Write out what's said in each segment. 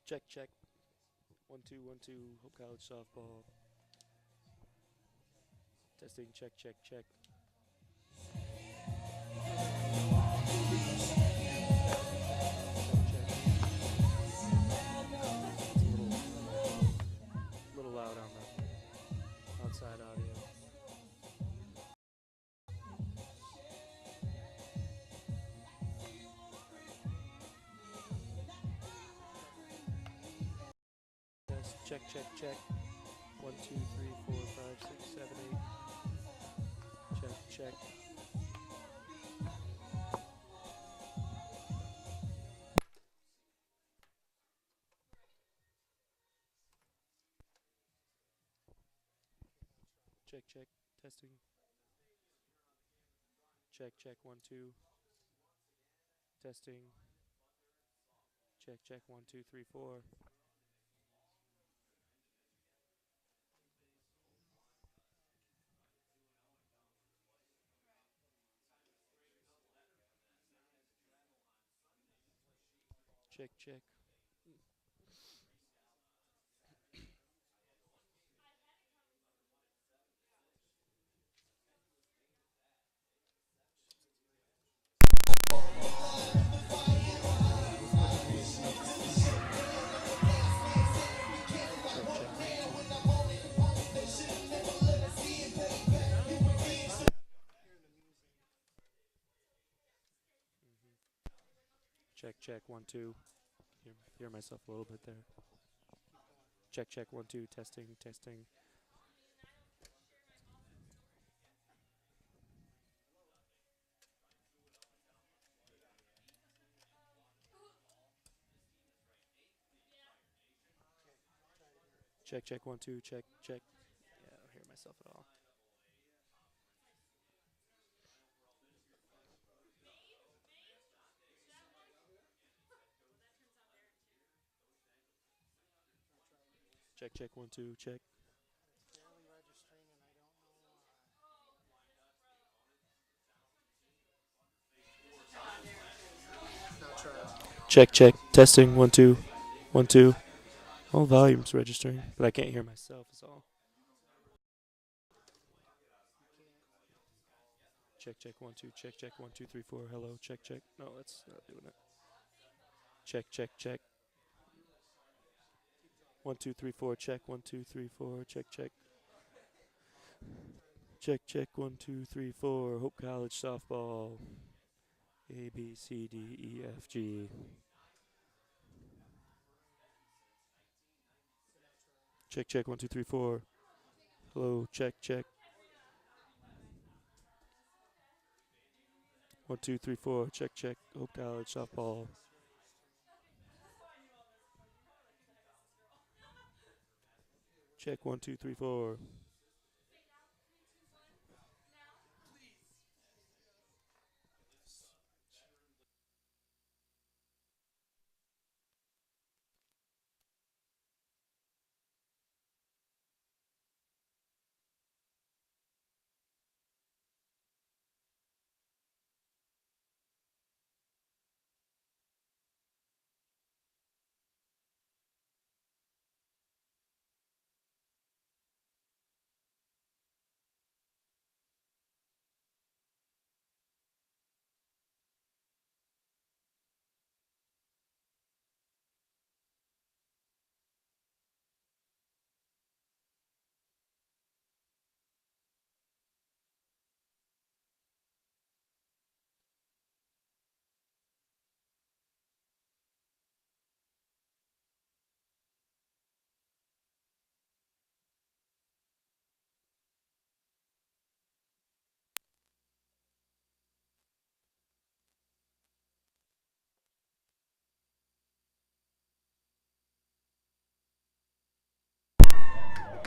Check, check. 1 2 1 2. Hope College softball. Testing. Check, check, check. It's a little loud on the outside audio. Test. Check, check, check. 1 2 3 4 5 6 7 8. Check, check. Check, check. Testing. Check, check. 1 2. Testing. Check, check. 1 2 3 4. Check, check. Check, check. 1 2. Hear myself a little bit there. Check, check. 1 2. Testing, testing. Check, check. 1 2. Check, check. Yeah, I don't hear myself at all. Check, check. 1 2. Check. Check, check. Testing. 1 2. 1 2. All volumes registering, but I can't hear myself. Is all. Check, check. 1 2. Check, check. 1 2 3 4. Hello. Check, check. No, that's not doing it. Check, check, check. 1 2 3 4. Check. 1 2 3 4. Check, check. Check, check. 1 2 3 4. Hope College softball. A B C D E F G. Check, check. 1 2 3 4. Hello. Check, check. 1 2 3 4. Check, check. Hope College softball. Check. 1 2 3 4.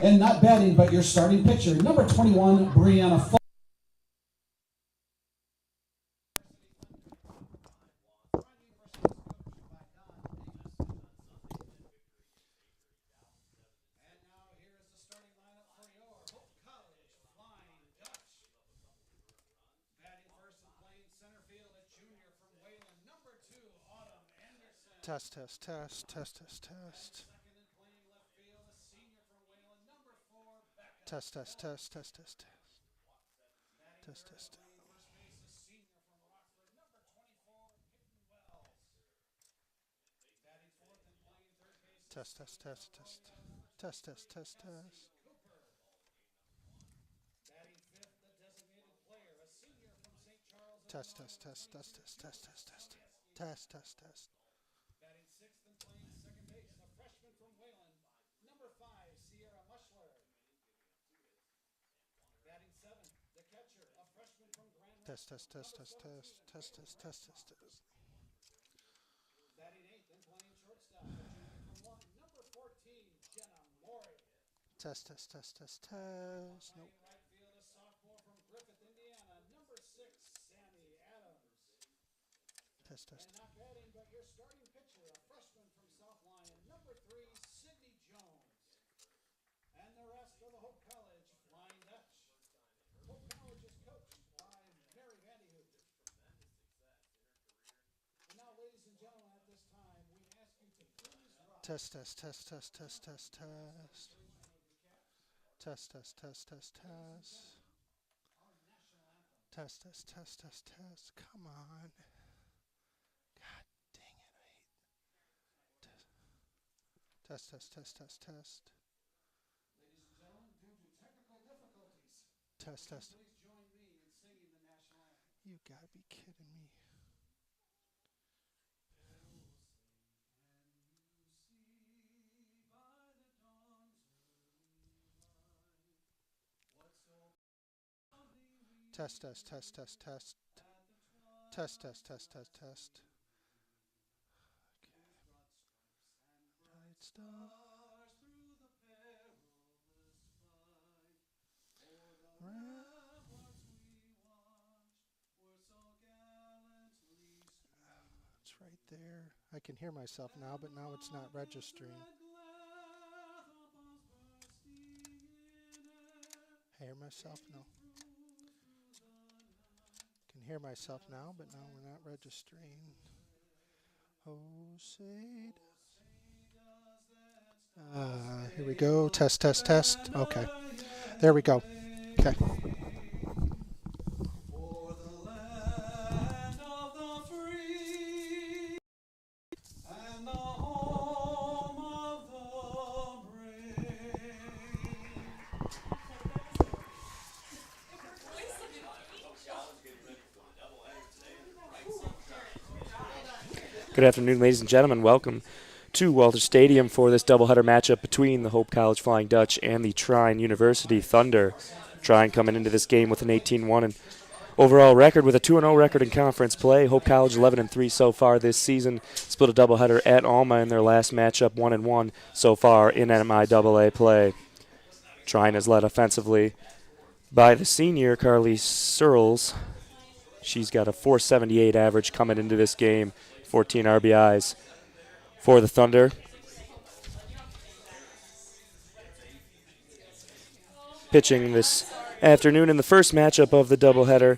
And not batting, but your starting pitcher, number 21, Brianna Falk. Test, test, test, test, test, test. Test, test, test, test, test, test. Test, test. Test, test, test, test. Test, test, test, test. Test, test, test, test, test, test, test, test. Test, test, test. Test, test, test, test, test, test, test, test, test, test. Test, test, test, test, test. Nope. Test, test. Test, test, test, test, test, test, test. Test, test, test, test, test. Test, test, test, test, test. Come on. God dang it. Test, test, test, test, test. Test, test. You gotta be kidding me. Test, test, test, test, test. Test, test, test, test, test. Bright star. It's right there. I can hear myself now, but now it's not registering. Hear myself? No. Can hear myself now, but now we're not registering. Oh, say. Here we go. Test, test, test. Okay. There we go. Okay. Good afternoon, ladies and gentlemen. Welcome to Walter Stadium for this doubleheader matchup between the Hope College Flying Dutch and the Trine University Thunder. Trine coming into this game with an 18-1 and overall record with a 2-0 record in conference play. Hope College 11-3 so far this season. Split a doubleheader at Alma in their last matchup, 1-1 so far in NCAA play. Trine is led offensively by the senior Carly Searles. She's got a .478 average coming into this game, 14 RBIs for the Thunder. Pitching this afternoon in the first matchup of the doubleheader,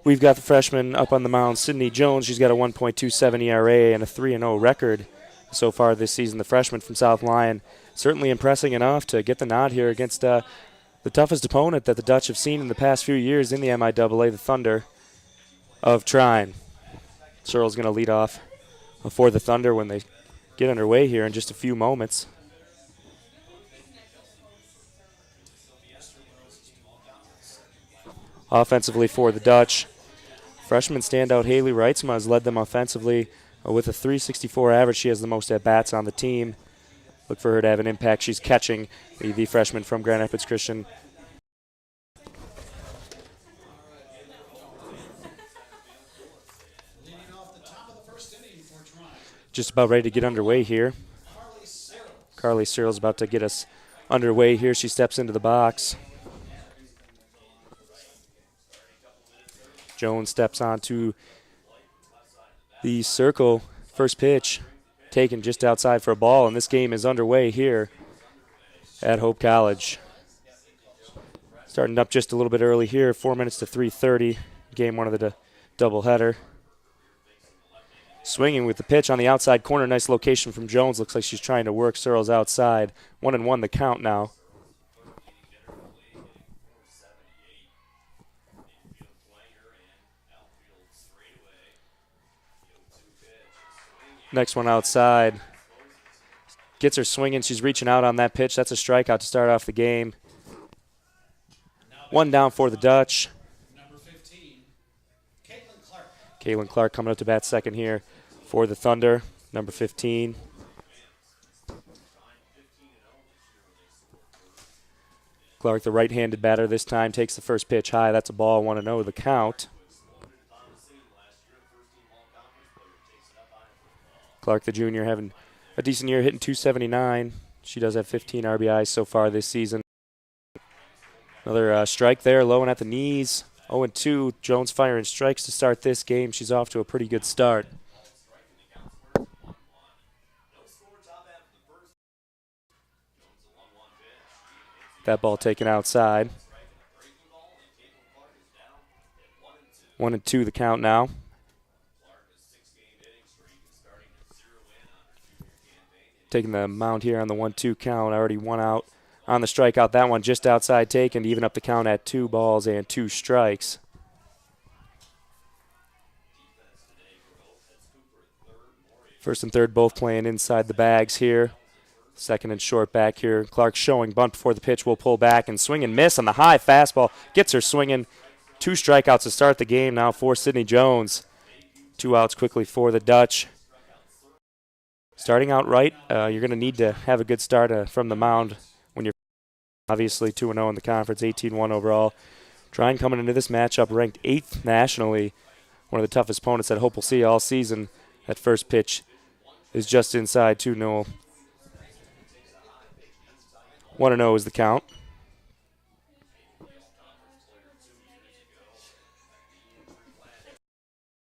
we've got the freshman up on the mound, Sydney Jones. She's got a 1.27 ERA and a 3-0 record so far this season. The freshman from South Lyon certainly impressing enough to get the nod here against the toughest opponent that the Dutch have seen in the past few years in the MIAA, the Thunder of Trine. Searle's going to lead off for the Thunder when they get underway here in just a few moments. Offensively for the Dutch, freshman standout Haley Reitzma has led them offensively with a .364 average. She has the most at-bats on the team. Look for her to have an impact. She's catching the freshman from Grand Rapids Christian. Just about ready to get underway here. Carly Searle's about to get us underway here. She steps into the box. Jones steps onto the circle. First pitch taken just outside for a ball, and this game is underway here at Hope College. Starting up just a little bit early here, 4 minutes to 3:30. Game one of the doubleheader. Swinging with the pitch on the outside corner. Nice location from Jones. Looks like she's trying to work Searles outside. 1-1 the count now. Next one outside. Gets her swinging. She's reaching out on that pitch. That's a strikeout to start off the game. One down for the Dutch. Caitlin Clark coming up to bat second here for the Thunder. Number 15. Clark, the right-handed batter this time, takes the first pitch high. That's a ball, 1-0 the count. Clark, the junior, having a decent year, hitting .279. She does have 15 RBIs so far this season. Another strike there, low and at the knees. 0-2. Jones firing strikes to start this game. She's off to a pretty good start. That ball taken outside. 1-2 the count now. Taking the mound here on the 1-2 count. Already one out on the strikeout. That one just outside taken to even up the count at 2 balls and 2 strikes. First and third both playing inside the bags here. Second and short back here. Clark showing bunt before the pitch. Will pull back and swing and miss on the high fastball. Gets her swinging. 2 strikeouts to start the game now for Sydney Jones. 2 outs quickly for the Dutch. Starting out right, you're going to need to have a good start from the mound when you're obviously 2-0 in the conference, 18-1 overall. Trine coming into this matchup ranked 8th nationally. One of the toughest opponents that Hope will see all season. That first pitch is just inside 2-0. 1-0 is the count.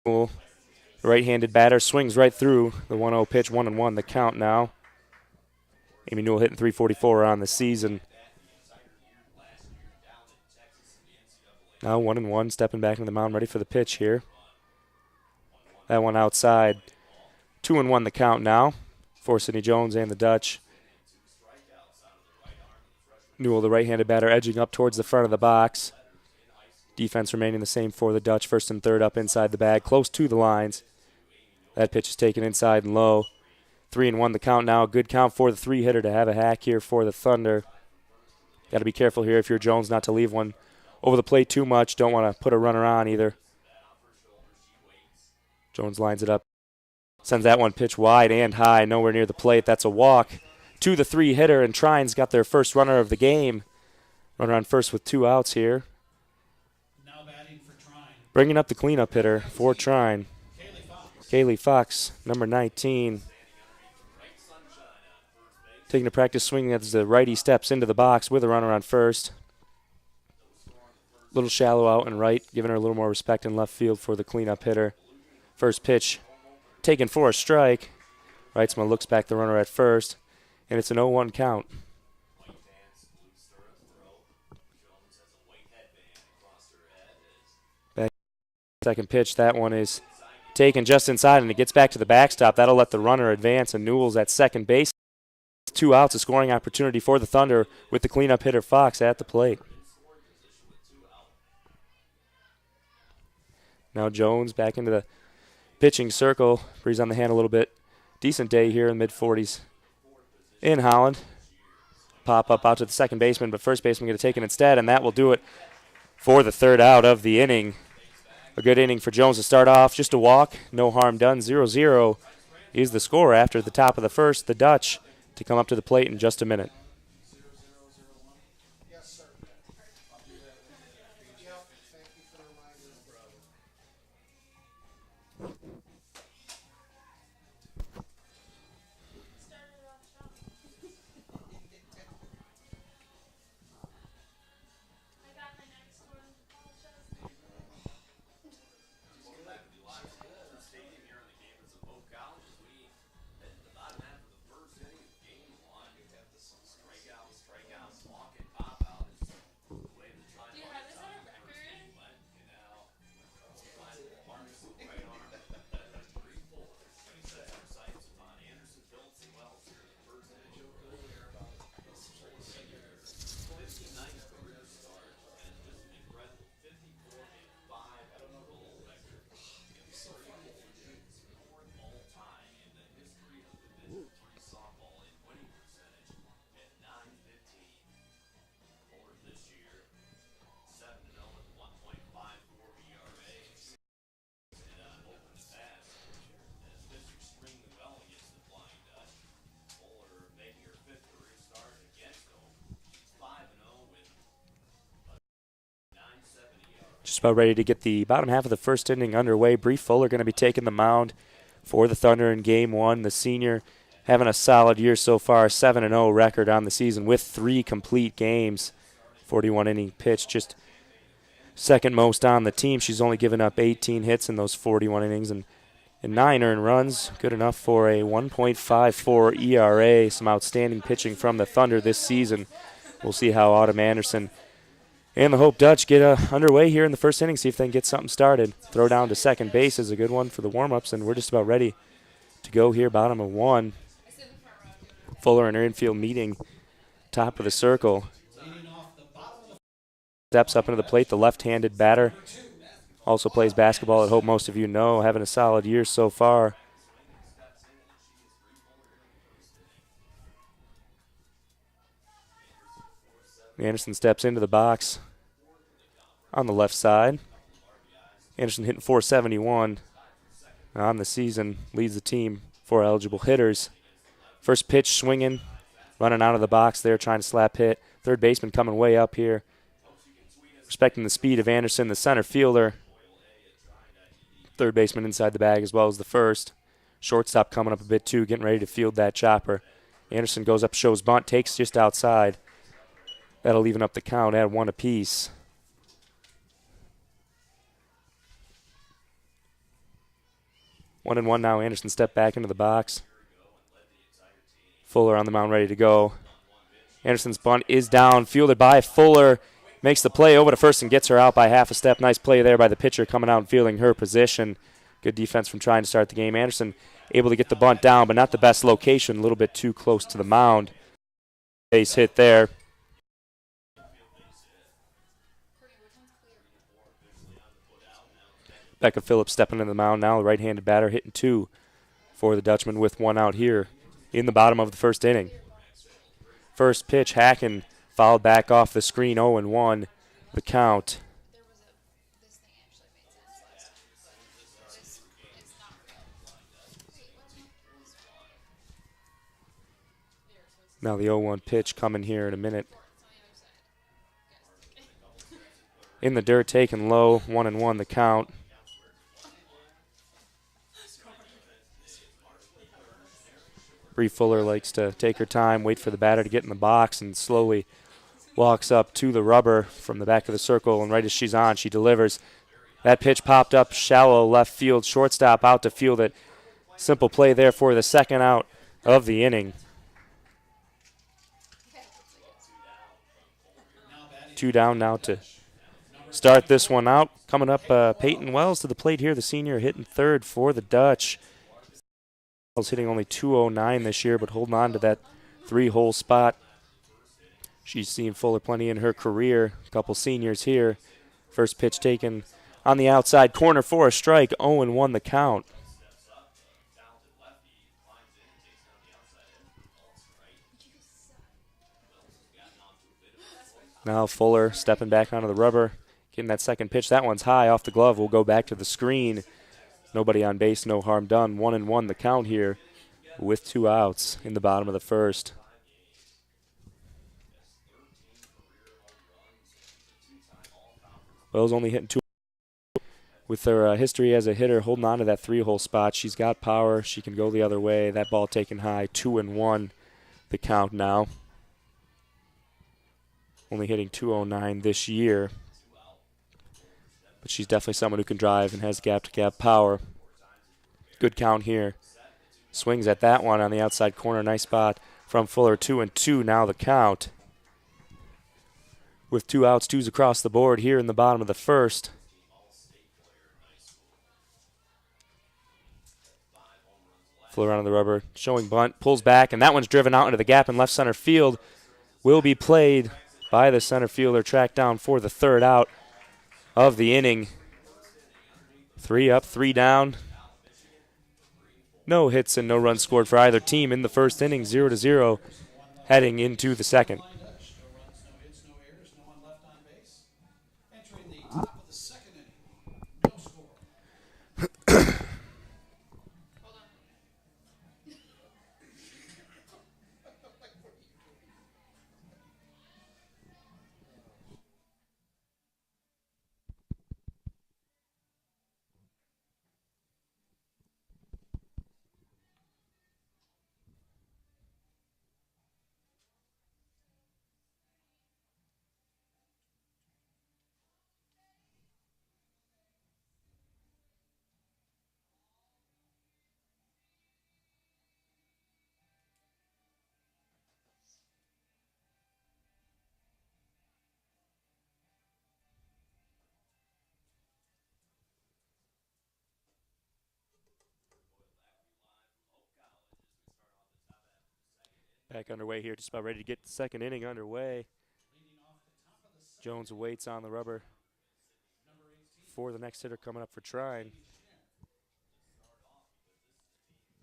The right-handed batter swings right through the 1-0 pitch. 1-1 the count now. Amy Newell hitting .344 on the season. Now 1-1, stepping back into the mound, ready for the pitch here. That one outside. 2-1 the count now for Sydney Jones and the Dutch. Newell, the right-handed batter, edging up towards the front of the box. Defense remaining the same for the Dutch. First and third up inside the bag, close to the lines. That pitch is taken inside and low. 3-1 the count now. Good count for the 3-hitter to have a hack here for the Thunder. Got to be careful here if you're Jones not to leave one over the plate too much. Don't want to put a runner on either. Jones lines it up. Sends that one pitch wide and high, nowhere near the plate. That's a walk to the 3-hitter, and Trine's got their first runner of the game. Runner on first with 2 outs here. Now batting for Trine. Bringing up the cleanup hitter for Trine. Kaylee Fox, number 19. Taking a practice swing as the righty steps into the box with a runner on first. Little shallow out and right, giving her a little more respect in left field for the cleanup hitter. First pitch taken for a strike. Wrightsman looks back the runner at first, and it's an 0-1 count. Back second pitch, that one is taken just inside, and it gets back to the backstop. That'll let the runner advance, and Newell's at second base. 2 outs, a scoring opportunity for the Thunder with the cleanup hitter Fox at the plate. Now Jones back into the pitching circle. Breeze on the hand a little bit. Decent day here in the mid-40s in Holland. Pop up out to the second baseman, but first baseman going to take it instead, and that will do it for the third out of the inning. A good inning for Jones to start off. Just a walk, no harm done. 0-0 is the score after the top of the first. The Dutch to come up to the plate in just a minute. about ready to get the bottom half of the first inning underway. Bree Fuller going to be taking the mound for the Thunder in Game 1. The senior having a solid year so far, 7-0 record on the season with 3 complete games. 41 inning pitch, just second most on the team. She's only given up 18 hits in those 41 innings and 9 earned runs. Good enough for a 1.54 ERA. Some outstanding pitching from the Thunder this season. We'll see how Autumn Anderson and the Hope Dutch get underway here in the first inning, see if they can get something started. Throw down to second base is a good one for the warm-ups, and we're just about ready to go here, bottom of 1. Fuller and her infield meeting, top of the circle. Steps up into the plate, the left-handed batter. Also plays basketball at Hope, most of you know, having a solid year so far. Anderson steps into the box on the left side. Anderson hitting .471 on the season, leads the team for eligible hitters. First pitch swinging, running out of the box there, trying to slap hit. Third baseman coming way up here. Respecting the speed of Anderson, the center fielder. Third baseman inside the bag as well as the first. Shortstop coming up a bit too, getting ready to field that chopper. Anderson goes up, shows bunt, takes just outside. That'll even up the count, add 1 apiece. One and one now. Anderson stepped back into the box. Fuller on the mound ready to go. Anderson's bunt is down, fielded by Fuller. Makes the play over to first and gets her out by half a step. Nice play there by the pitcher coming out and fielding her position. Good defense from Trine to start the game. Anderson able to get the bunt down, but not the best location. A little bit too close to the mound. Base hit there. Becca Phillips stepping into the mound now. The right-handed batter hitting 2 for the Dutchman with 1 out here in the bottom of the first inning. First pitch, hacking, fouled back off the screen, 0-1, the count. Now the 0-1 pitch coming here in a minute. In the dirt, taken low, 1-1 the count. Bree Fuller likes to take her time, wait for the batter to get in the box, and slowly walks up to the rubber from the back of the circle, and right as she's on, she delivers. That pitch popped up shallow left field, shortstop out to field it. Simple play there for the second out of the inning. 2 down now to start this one out. Coming up, Peyton Wells to the plate here, the senior hitting third for the Dutch. Wells hitting only .209 this year, but holding on to that 3-hole spot. She's seen Fuller plenty in her career. A couple seniors here. First pitch taken on the outside corner for a strike. 0-1 the count. Now Fuller stepping back onto the rubber. Getting that second pitch. That one's high off the glove. Will go back to the screen. Nobody on base, no harm done. 1-1 the count here with 2 outs in the bottom of the first. Wells only hitting 2. With her history as a hitter, holding on to that 3-hole spot. She's got power. She can go the other way. That ball taken high. 2-1 the count now. Only hitting .209 this year. But she's definitely someone who can drive and has gap-to-gap power. Good count here. Swings at that one on the outside corner. Nice spot from Fuller. 2-2 now the count. With 2 outs, 2s across the board here in the bottom of the first. Fuller onto the rubber, showing bunt, pulls back, and that one's driven out into the gap in left center field. Will be played by the center fielder, tracked down for the 3rd out of the inning. 3 up, 3 down. No hits and no runs scored for either team in the first inning, 0-0, heading into the second. Back underway here, just about ready to get the second inning underway. Jones waits on the rubber for the next hitter coming up for Trine.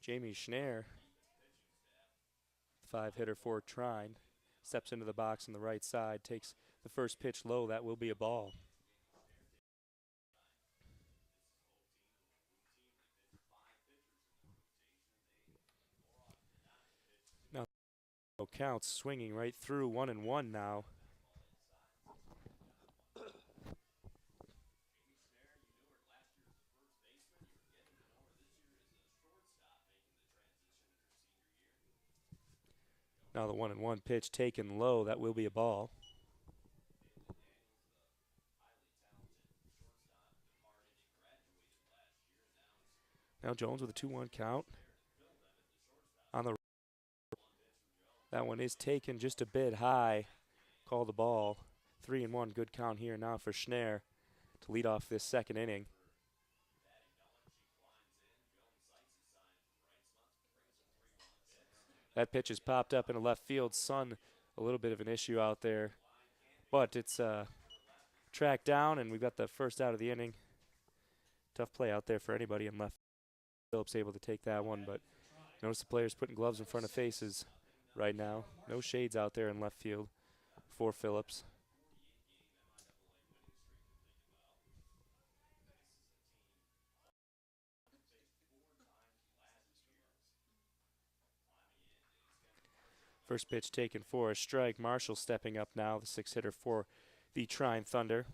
Jamie Schneer, 5-hitter for Trine, steps into the box on the right side, takes the first pitch low. That will be a ball. Now counts swinging right through 1-1 now. Now the 1-1 pitch taken low. That will be a ball. Now Jones with a 2-1 count. On the that one is taken just a bit high. Call the ball. 3-1, good count here now for Schneer to lead off this second inning. That pitch has popped up into left field. Sun, a little bit of an issue out there, but it's tracked down, and we've got the first out of the inning. Tough play out there for anybody in left. Phillips able to take that one, but notice the players putting gloves in front of faces right now. No shades out there in left field for Phillips. First pitch taken for a strike. Marshall stepping up now, the 6-hitter for the Trine Thunder.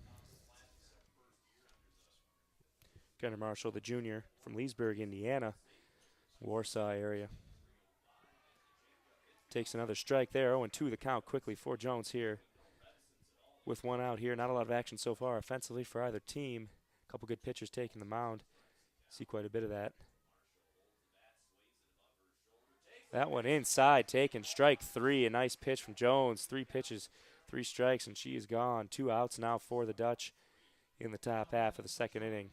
Gunnar Marshall, the junior from Leesburg, Indiana, Warsaw area. Takes another strike there. 0-2 the count quickly for Jones here. With one out here, not a lot of action so far offensively for either team. A couple good pitchers taking the mound. See quite a bit of that. That one inside, taken, strike 3. A nice pitch from Jones. 3 pitches, 3 strikes, and she is gone. 2 outs now for the Dutch in the top half of the second inning.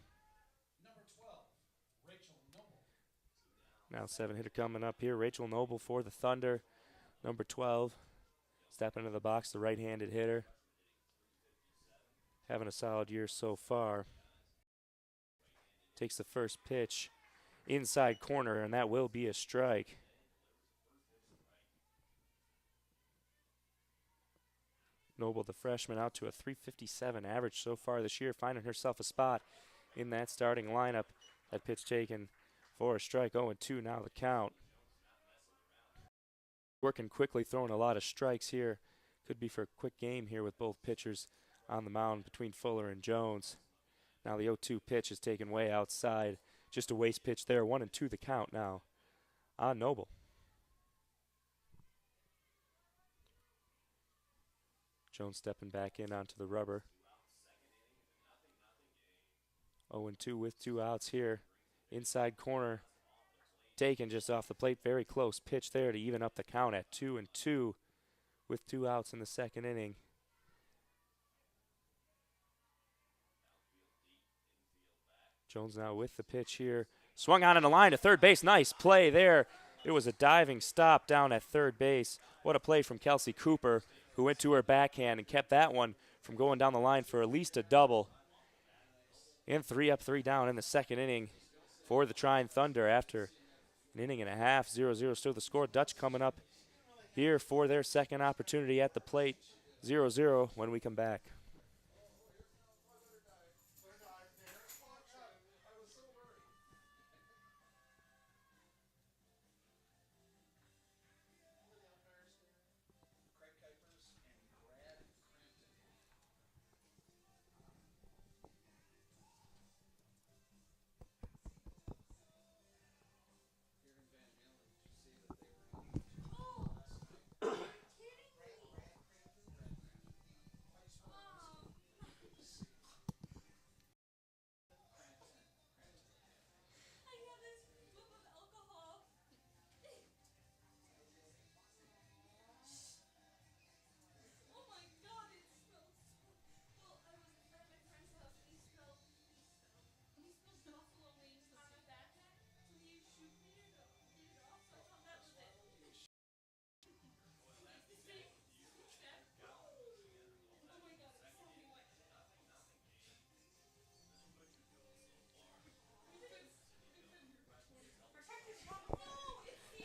Now 7-hitter coming up here. Rachel Noble for the Thunder. Number 12. Stepping into the box, the right-handed hitter. Having a solid year so far. Takes the first pitch. Inside corner, and that will be a strike. Noble, the freshman, out to a .357 average so far this year, finding herself a spot in that starting lineup. That pitch taken for a strike. 0-2 now the count. Working quickly, throwing a lot of strikes here. Could be for a quick game here with both pitchers on the mound between Fuller and Jones. Now the 0-2 pitch is taken way outside. Just a waste pitch there. 1-2 the count now on Noble. Jones stepping back in onto the rubber. 0-2 with 2 outs here. Inside corner. Taken just off the plate. Very close pitch there to even up the count at 2-2 with 2 outs in the second inning. Jones now with the pitch here. Swung on in the line to third base. Nice play there. It was a diving stop down at third base. What a play from Kelsey Cooper, who went to her backhand and kept that one from going down the line for at least a double. And 3 up, 3 down in the second inning for the Trine Thunder after an inning and a half. 0-0 still the score. Dutch coming up here for their second opportunity at the plate. 0-0 when we come back.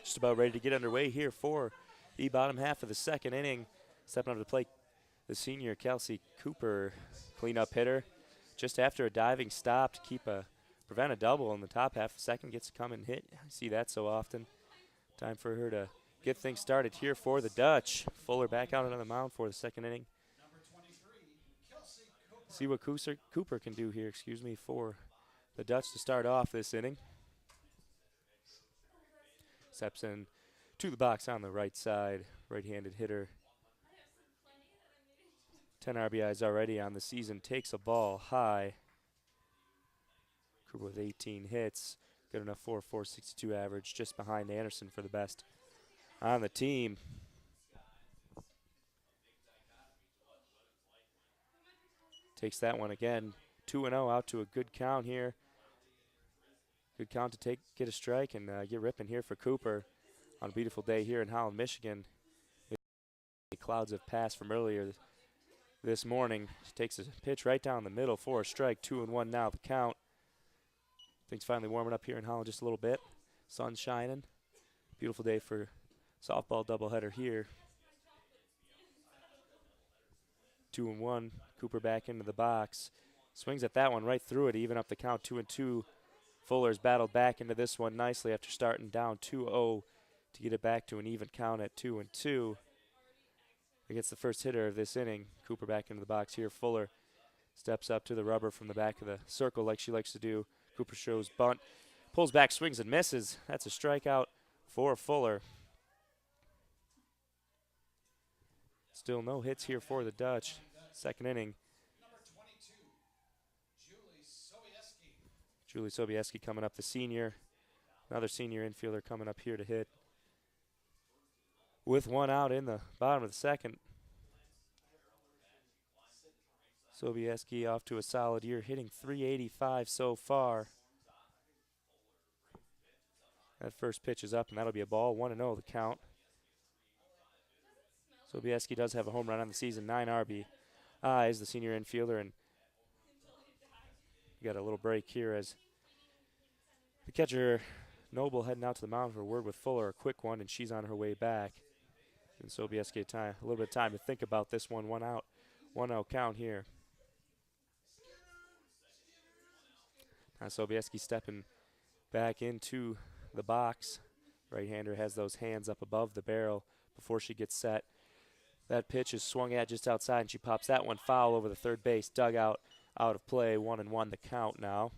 Just about ready to get underway here for the bottom half of the second inning. Stepping up to the plate, the senior Kelsey Cooper, cleanup hitter. Just after a diving stop to prevent a double in the top half of the second, gets to come and hit. I see that so often. Time for her to get things started here for the Dutch. Fuller back out on the mound for the second inning. See what Cooper can do here, for the Dutch to start off this inning. Steps in to the box on the right side, right-handed hitter. 10 RBIs already on the season, takes a ball high. Cooper with 18 hits, good enough for a .462 average, just behind Anderson for the best on the team. Takes that one again, 2-0 out to a good count here. Good count to get a strike and get ripping here for Cooper on a beautiful day here in Holland, Michigan. The clouds have passed from earlier this morning. She takes a pitch right down the middle for a strike. 2-1 now the count. Things finally warming up here in Holland just a little bit. Sun shining. Beautiful day for softball doubleheader here. 2-1. Cooper back into the box. Swings at that one right through it, even up the count. 2-2. Fuller's battled back into this one nicely after starting down 2-0 to get it back to an even count at 2-2. Against the first hitter of this inning. Cooper back into the box here. Fuller steps up to the rubber from the back of the circle like she likes to do. Cooper shows bunt, pulls back, swings and misses. That's a strikeout for Fuller. Still no hits here for the Dutch. Second inning. Julie Sobieski coming up, the senior. Another senior infielder coming up here to hit. With one out in the bottom of the second. Sobieski off to a solid year, hitting .385 so far. That first pitch is up, and that'll be a ball. 1-0 the count. Sobieski does have a home run on the season, 9 RBIs, the senior infielder, and we got a little break here as the catcher, Noble, heading out to the mound for a word with Fuller, a quick one, and she's on her way back. And Sobieski a little bit of time to think about this one. 1 out, 1-0 count here. Now Sobieski stepping back into the box. Right-hander has those hands up above the barrel before she gets set. That pitch is swung at just outside, and she pops that one foul over the third base dugout, out of play. 1-1 the count now.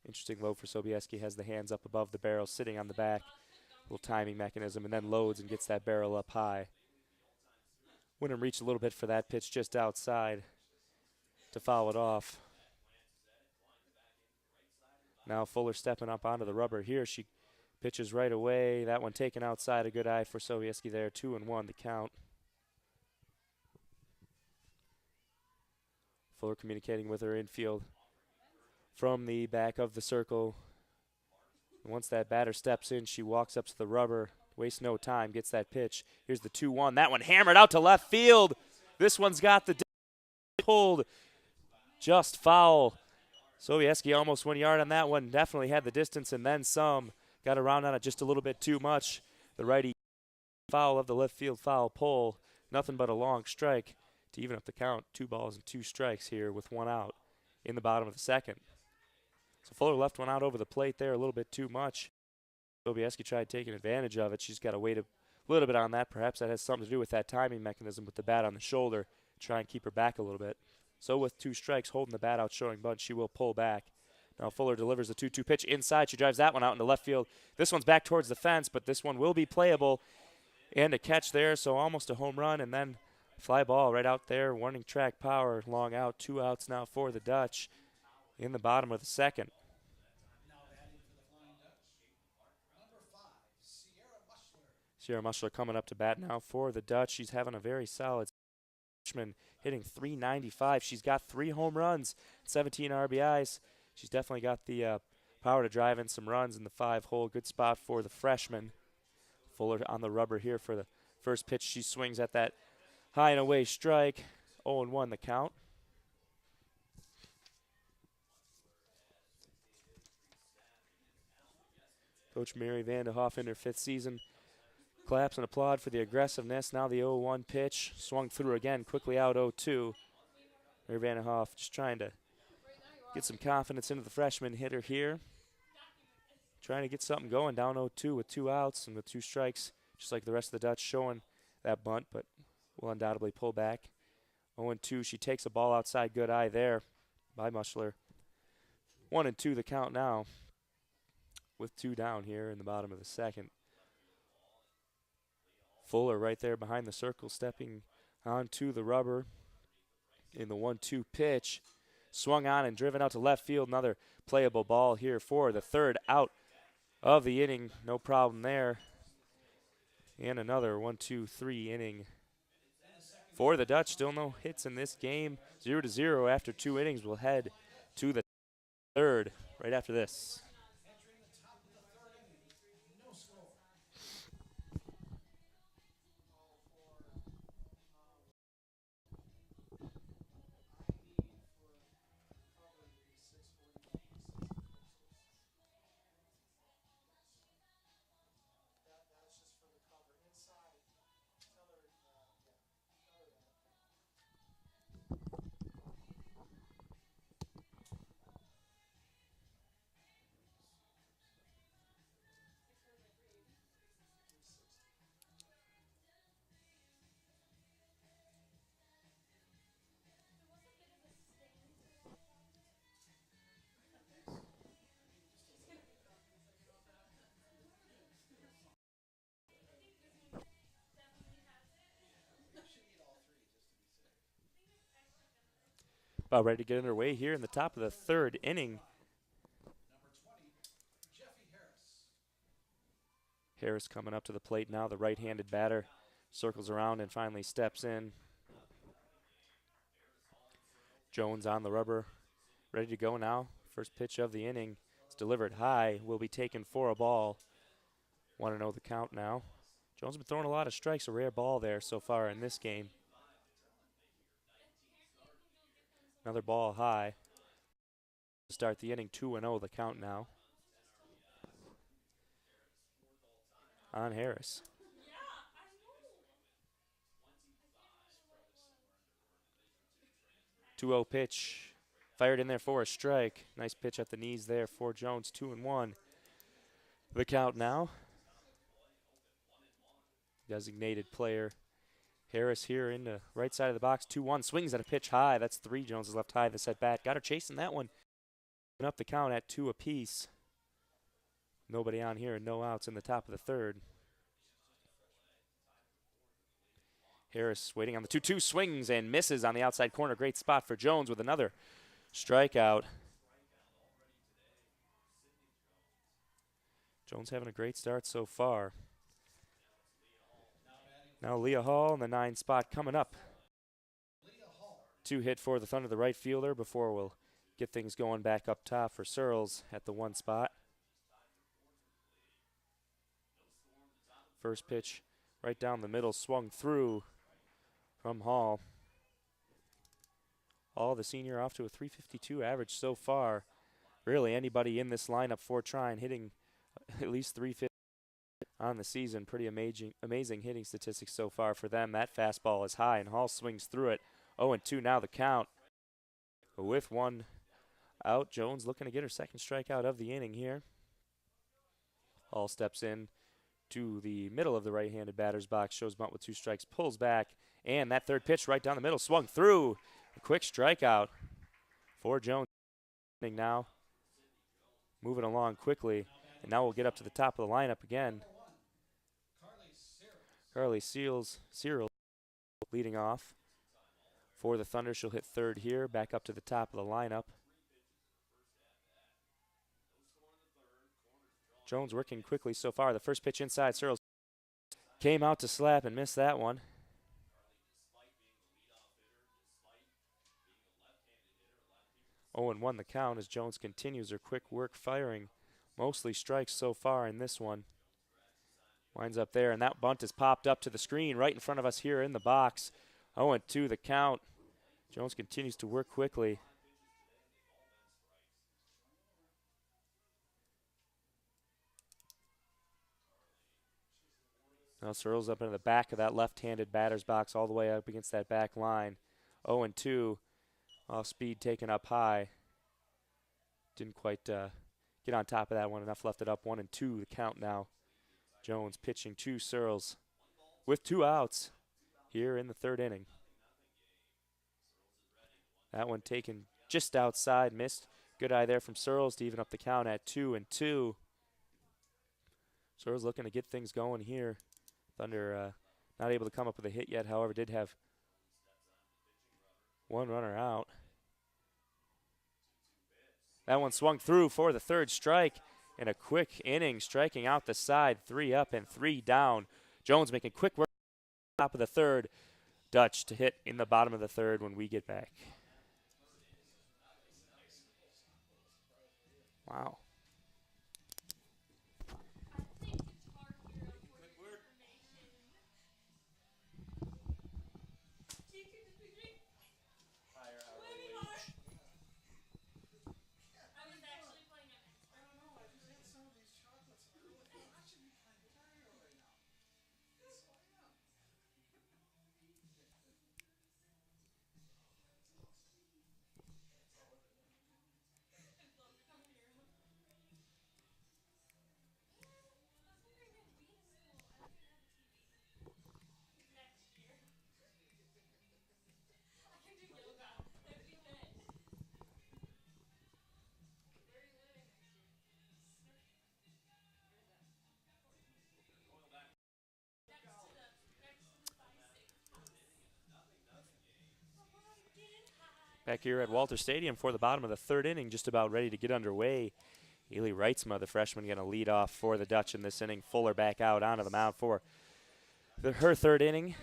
Interesting load for Sobieski. Has the hands up above the barrel, sitting on the back. Little timing mechanism, and then loads and gets that barrel up high. Wouldn't reach a little bit for that pitch just outside to foul it off. Now Fuller stepping up onto the rubber here. She pitches right away. That one taken outside. A good eye for Sobieski there. 2-1 the count. Fuller communicating with her infield from the back of the circle. Once that batter steps in, she walks up to the rubber, wastes no time, gets that pitch. Here's the 2-1. That one hammered out to left field. This one's got the pulled just foul. Sobieski almost 1 yard on that one. Definitely had the distance and then some. Got around on it just a little bit too much. The righty foul of the left field foul pole. Nothing but a long strike to even up the count. 2 balls and 2 strikes here with 1 out in the bottom of the second. So Fuller left one out over the plate there a little bit too much. Sobieski tried taking advantage of it. She's got to wait a little bit on that. Perhaps that has something to do with that timing mechanism with the bat on the shoulder. Try and keep her back a little bit. So with 2 strikes, holding the bat out, showing bunt, she will pull back. Now Fuller delivers the 2-2 pitch inside. She drives that one out into left field. This one's back towards the fence, but this one will be playable. And a catch there, so almost a home run, and then fly ball right out there. Warning track power, long out. 2 outs now for the Dutch in the bottom of the second. Sierra Mushler coming up to bat now for the Dutch. She's having a very solid freshman, hitting .395. She's got 3 home runs, 17 RBIs. She's definitely got the power to drive in some runs in the 5-hole. Good spot for the freshman. Fuller on the rubber here for the first pitch. She swings at that high and away strike. 0-1 the count. Coach Mary Vanderhoff in her 5th season. Claps and applaud for the aggressiveness. Now the 0-1 pitch. Swung through again, quickly out 0-2. Mary Vanderhoff just trying to get some confidence into the freshman hitter here. Trying to get something going, down 0-2 with 2 outs and with 2 strikes, just like the rest of the Dutch, showing that bunt, but will undoubtedly pull back. 0-2, she takes a ball outside, good eye there by Muschler. 1-2 the count now, with 2 down here in the bottom of the 2nd. Fuller right there behind the circle, stepping onto the rubber in the 1-2 pitch. Swung on and driven out to left field. Another playable ball here for the 3rd out of the inning. No problem there. And another 1-2-3 inning for the Dutch. Still no hits in this game. 0-0 after 2 innings. We'll head to the 3rd right after this. About ready to get underway here in the top of the 3rd inning. Harris coming up to the plate now, the right-handed batter. Circles around and finally steps in. Jones on the rubber, ready to go now. First pitch of the inning. It's delivered high, will be taken for a ball. 1-0 the count now. Jones has been throwing a lot of strikes, a rare ball there so far in this game. Another ball high. To start the inning, 2-0 the count now. On Harris. 2-0 pitch. Fired in there for a strike. Nice pitch at the knees there for Jones. 2-1. The count now. Designated player Harris here in the right side of the box. 2-1. Swings at a pitch high. That's 3. Jones is left high this at bat. Got her chasing that one. And up the count at 2 apiece. Nobody on here and no outs in the top of the 3rd. Harris waiting on the 2-2, swings and misses on the outside corner. Great spot for Jones with another strikeout. Jones having a great start so far. Now Leah Hall in the 9 spot coming up. 2 hit for the Thunder, the right fielder, before we'll get things going back up top for Searles at the 1 spot. First pitch right down the middle, swung through from Hall. Hall, the senior, off to a .352 average so far. Really, anybody in this lineup for Trine hitting at least .350 on the season. Pretty amazing hitting statistics so far for them. That fastball is high, and Hall swings through it. 0-2 now the count. With 1 out, Jones looking to get her 2nd strikeout of the inning here. Hall steps in to the middle of the right-handed batter's box, shows bunt with 2 strikes, pulls back, and that 3rd pitch right down the middle, swung through. A quick strikeout for Jones. Now moving along quickly, and now we'll get up to the top of the lineup again. Carly Cyril leading off for the Thunder. She'll hit 3rd here, back up to the top of the lineup. Jones working quickly so far. The first pitch inside, Searles came out to slap and missed that one. 0-1 the count as Jones continues her quick work, firing mostly strikes so far in this one. Winds up there, and that bunt is popped up to the screen right in front of us here in the box. 0-2 the count. Jones continues to work quickly. Now Searles up into the back of that left-handed batter's box all the way up against that back line. 0-2. Off speed taken up high. Didn't quite get on top of that one. Enough left it up. 1-2 the count now. Jones pitching to Searles with 2 outs here in the 3rd inning. That one taken just outside, missed. Good eye there from Searles to even up the count at 2-2. Searles looking to get things going here. Thunder not able to come up with a hit yet, however, did have 1 runner out. That one swung through for the 3rd strike in a quick inning, striking out the side, 3 up and 3 down. Jones making quick work top of the 3rd. Dutch to hit in the bottom of the 3rd when we get back. Wow. Back here at Walter Stadium for the bottom of the 3rd inning, just about ready to get underway. Haley Reitzma, the freshman, going to lead off for the Dutch in this inning. Fuller back out onto the mound for her 3rd inning.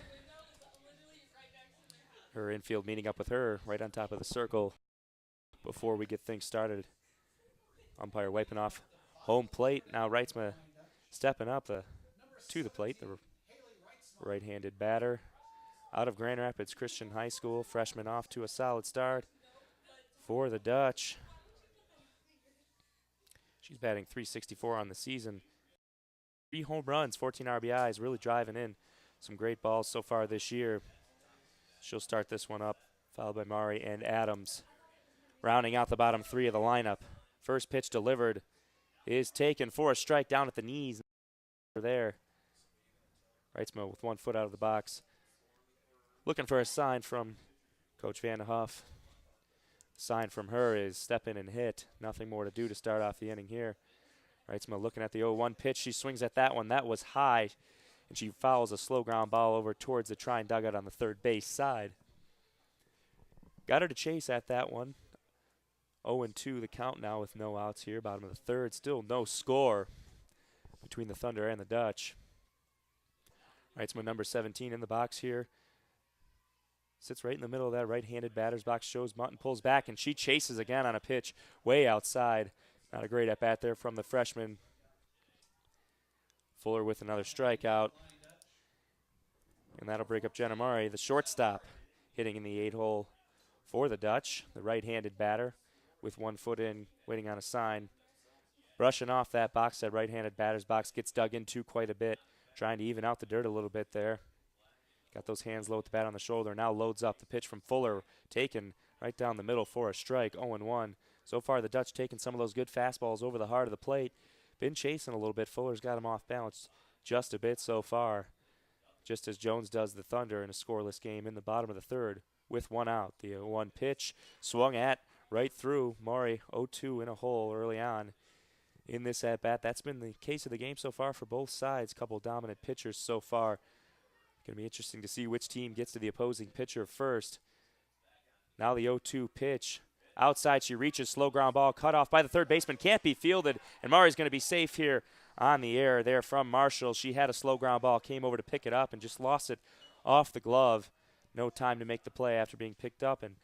Her infield meeting up with her right on top of the circle before we get things started. Umpire wiping off home plate. Now Reitzma stepping up to the plate, the right-handed batter. Out of Grand Rapids Christian High School, freshman off to a solid start for the Dutch. She's batting .364 on the season. 3 home runs, 14 RBIs, really driving in some great balls so far this year. She'll start this one up, followed by Mari and Adams. Rounding out the bottom 3 of the lineup. First pitch delivered is taken for a strike down at the knees. There. Reitzma with 1 foot out of the box. Looking for a sign from Coach Van de Hoff. Sign from her is step in and hit. Nothing more to do to start off the inning here. Reitzma looking at the 0-1 pitch. She swings at that one. That was high, and she fouls a slow ground ball over towards the Trine dugout on the 3rd base side. Got her to chase at that one. 0-2 the count now with no outs here. Bottom of the 3rd. Still no score between the Thunder and the Dutch. Reitzma number 17 in the box here. Sits right in the middle of that right-handed batter's box, shows Mutton, pulls back, and she chases again on a pitch way outside. Not a great at-bat there from the freshman. Fuller with another strikeout. And that'll break up Jenna Murray, the shortstop, hitting in the 8-hole for the Dutch. The right-handed batter with 1 foot in, waiting on a sign. Brushing off that box, that right-handed batter's box, gets dug into quite a bit, trying to even out the dirt a little bit there. Got those hands low with the bat on the shoulder. Now loads up the pitch from Fuller, taken right down the middle for a strike, 0-1. So far, the Dutch taking some of those good fastballs over the heart of the plate. Been chasing a little bit. Fuller's got him off balance just a bit so far, just as Jones does the Thunder in a scoreless game in the bottom of the 3rd with 1 out. The 0-1 pitch swung at right through Murray, 0-2 in a hole early on in this at-bat. That's been the case of the game so far for both sides. Couple dominant pitchers so far. Going to be interesting to see which team gets to the opposing pitcher first. Now the 0-2 pitch. Outside she reaches, slow ground ball, cut off by the 3rd baseman. Can't be fielded, and Murray's going to be safe here on the air there from Marshall. She had a slow ground ball, came over to pick it up, and just lost it off the glove. No time to make the play after being picked up. And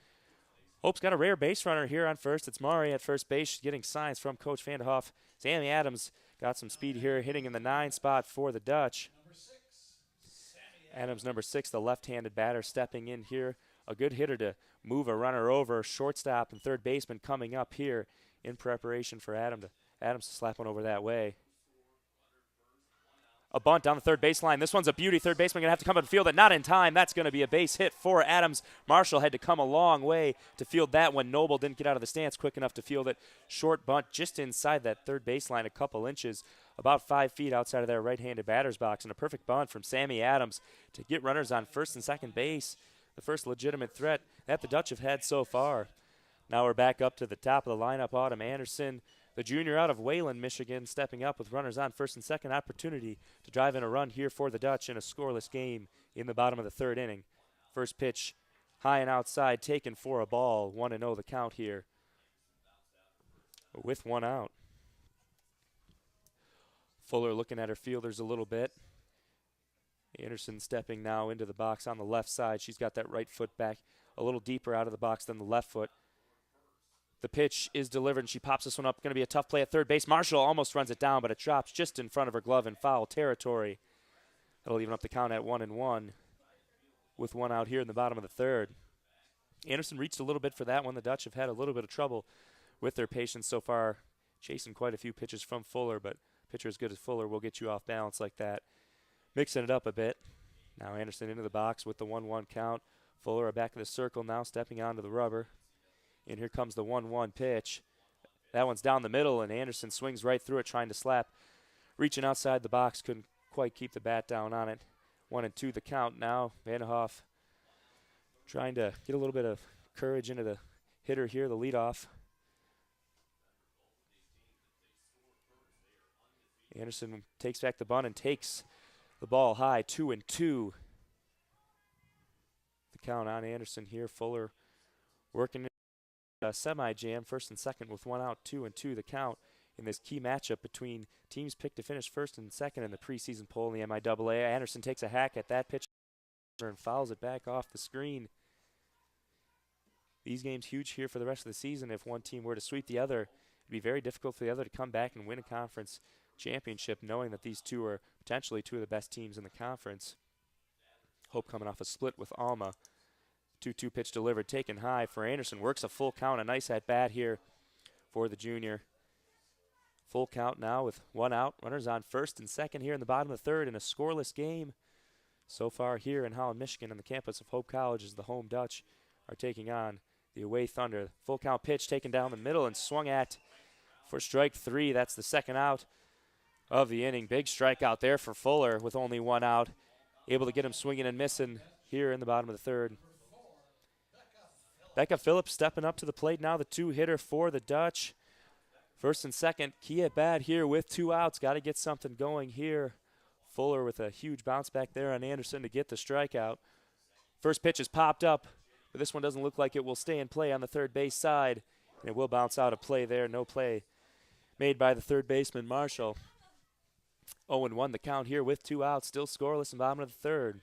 Hope's got a rare base runner here on first. It's Murray at first base. She's getting signs from Coach Van de Hoff. Sammy Adams got some speed here, hitting in the 9 spot for the Dutch. Adams, number 6, the left-handed batter, stepping in here. A good hitter to move a runner over. Shortstop and 3rd baseman coming up here in preparation for Adams to slap one over that way. A bunt down the third baseline. This one's a beauty. Third baseman going to have to come up and field it. Not in time. That's going to be a base hit for Adams. Marshall had to come a long way to field that when Noble didn't get out of the stance quick enough to field it. Short bunt just inside that third baseline, a couple inches, about 5 feet outside of their right-handed batter's box. And a perfect bunt from Sammy Adams to get runners on first and second base. The first legitimate threat that the Dutch have had so far. Now we're back up to the top of the lineup. Autumn Anderson, the junior out of Wayland, Michigan, stepping up with runners on first and second. Opportunity to drive in a run here for the Dutch in a scoreless game in the bottom of the third inning. First pitch high and outside, taken for a ball. 1-0 the count here with one out. Fuller looking at her fielders a little bit. Anderson stepping now into the box on the left side. She's got that right foot back a little deeper out of the box than the left foot. The pitch is delivered, and she pops this one up. Going to be a tough play at third base. Marshall almost runs it down, but it drops just in front of her glove in foul territory. That'll even up the count at 1-1 with one out here in the bottom of the third. Anderson reached a little bit for that one. The Dutch have had a little bit of trouble with their patience so far, chasing quite a few pitches from Fuller, but a pitcher as good as Fuller will get you off balance like that. Mixing it up a bit. Now Anderson into the box with the 1-1 count. Fuller back of the circle now, stepping onto the rubber. And here comes the 1-1 pitch. That one's down the middle, and Anderson swings right through it, trying to slap. Reaching outside the box, couldn't quite keep the bat down on it. 1-2 the count now. Vanderhoff trying to get a little bit of courage into the hitter here, the leadoff. Anderson takes back the bunt and takes the ball high. 2-2. The count on Anderson here. Fuller working a semi-jam, first and second with one out. 2-2 the count in this key matchup between teams picked to finish first and second in the preseason poll in the MIAA. Anderson takes a hack at that pitch and fouls it back off the screen. These games huge here for the rest of the season. If one team were to sweep the other, it'd be very difficult for the other to come back and win a conference championship, knowing that these two are potentially two of the best teams in the conference. Hope coming off a split with Alma. 2-2 pitch delivered, taken high for Anderson. Works a full count, a nice at-bat here for the junior. Full count now with one out. Runners on first and second here in the bottom of the third in a scoreless game so far here in Holland, Michigan, on the campus of Hope College as the home Dutch are taking on the away Thunder. Full count pitch taken down the middle and swung at for strike three. That's the second out of the inning. Big strikeout there for Fuller with only one out. Able to get him swinging and missing here in the bottom of the third. Becca Phillips stepping up to the plate now, the two-hitter for the Dutch. First and second, key at bat here with two outs. Got to get something going here. Fuller with a huge bounce back there on Anderson to get the strikeout. First pitch is popped up, but this one doesn't look like it will stay in play on the third base side. And it will bounce out of play there. No play made by the third baseman, Marshall. 0-1 the count here with two outs, still scoreless in the bottom of the third.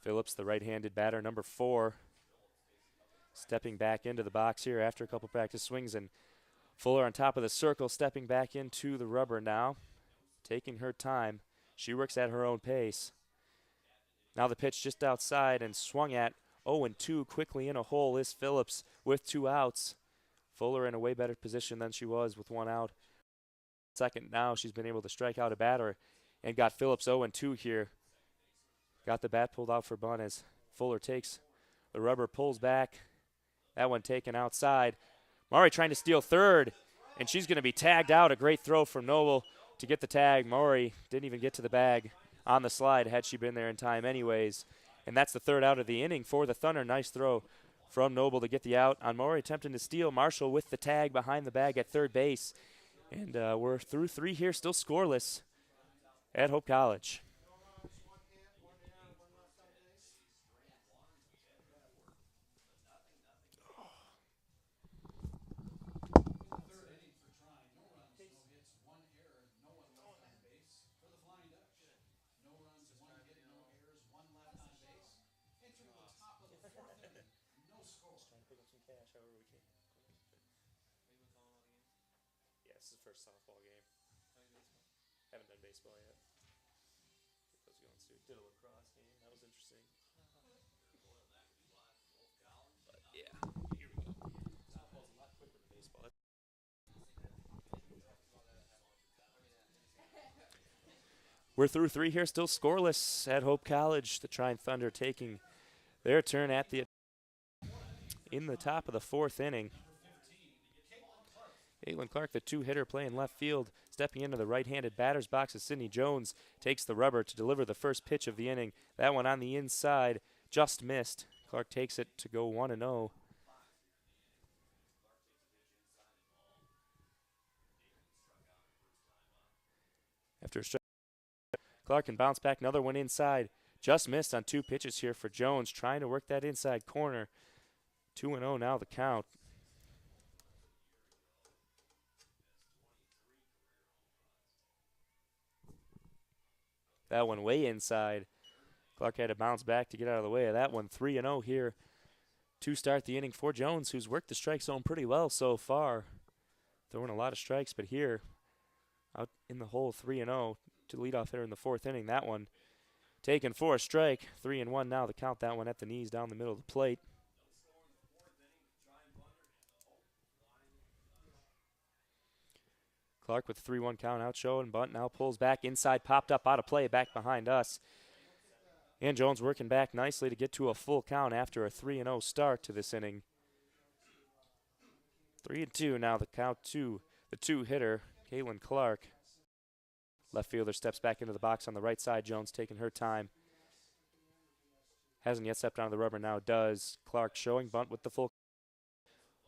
Phillips, the right-handed batter, number 4, stepping back into the box here after a couple practice swings, and Fuller on top of the circle, stepping back into the rubber now, taking her time. She works at her own pace. Now the pitch just outside and swung at. 0-2 quickly in a hole is Phillips with two outs. Fuller in a way better position than she was with one out. Second now, she's been able to strike out a batter and got Phillips 0-2 here. Got the bat pulled out for bunt as Fuller takes the rubber, pulls back. That one taken outside. Murray trying to steal third, and she's going to be tagged out. A great throw from Noble to get the tag. Murray didn't even get to the bag on the slide had she been there in time anyways. And that's the third out of the inning for the Thunder. Nice throw from Noble to get the out on Murray, attempting to steal. Marshall with the tag behind the bag at third base. And we're through three here, still scoreless at Hope College. First softball game. Haven't done baseball yet. Get those going soon. Did a lacrosse game. That was interesting. But yeah, here we go. Softball's a lot quicker than baseball. We're through 3 here, still scoreless at Hope College. The Trine Thunder taking their turn in the top of the 4th inning. Caitlin Clark, the 2-hitter, playing left field. Stepping into the right-handed batter's box is Sydney Jones. Takes the rubber to deliver the first pitch of the inning. That one on the inside, just missed. Clark takes it to go 1-0. After a strike, Clark can bounce back, another one inside. Just missed on 2 pitches here for Jones, trying to work that inside corner. 2-0 now the count. That one way inside. Clark had to bounce back to get out of the way of that one. 3-0 here to start the inning for Jones, who's worked the strike zone pretty well so far. Throwing a lot of strikes, but here, out in the hole, 3-0 to the leadoff hitter in the 4th inning. That one taken for a strike. 3-1 now the count. That one at the knees down the middle of the plate. Clark with a 3-1 count out showing. Bunt now pulls back inside, popped up out of play back behind us. And Jones working back nicely to get to a full count after a 3-0 start to this inning. 3-2 now the count to the 2-hitter, Caitlin Clark. Left fielder steps back into the box on the right side. Jones taking her time. Hasn't yet stepped onto the rubber, now does. Clark showing bunt with the full.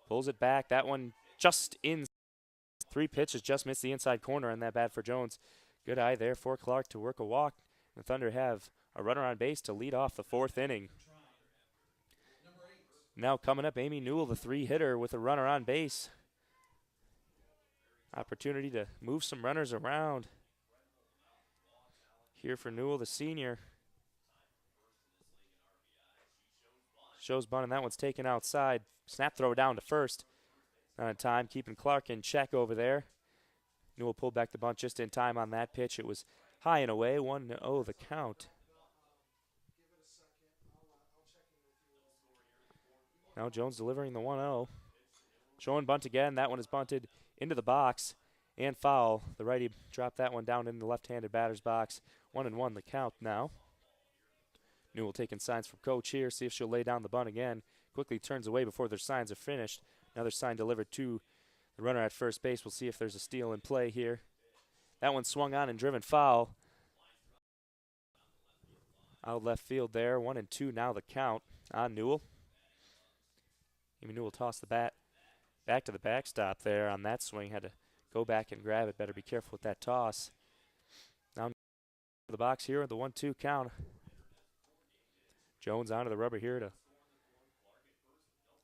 Pulls it back. That one just in. 3 pitches, just missed the inside corner on that bat for Jones. Good eye there for Clark to work a walk. The Thunder have a runner on base to lead off the 4th inning. Now coming up, Amy Newell, the 3-hitter, with a runner on base. Opportunity to move some runners around. Here for Newell, the senior. Shows bunt, and that one's taken outside. Snap throw down to first. Not in time, keeping Clark in check over there. Newell pulled back the bunt just in time on that pitch. It was high and away, 1-0 the count. Now Jones delivering the 1-0. Showing bunt again. That one is bunted into the box and foul. The righty dropped that one down in the left-handed batter's box. 1-1 the count now. Newell taking signs from coach here. See if she'll lay down the bunt again. Quickly turns away before their signs are finished. Another sign delivered to the runner at first base. We'll see if there's a steal in play here. That one swung on and driven foul. Out left field there. 1-2 now the count on Newell. Amy Newell tossed the bat back to the backstop there on that swing. Had to go back and grab it. Better be careful with that toss. Now the box here at the 1-2 count. Jones onto the rubber here to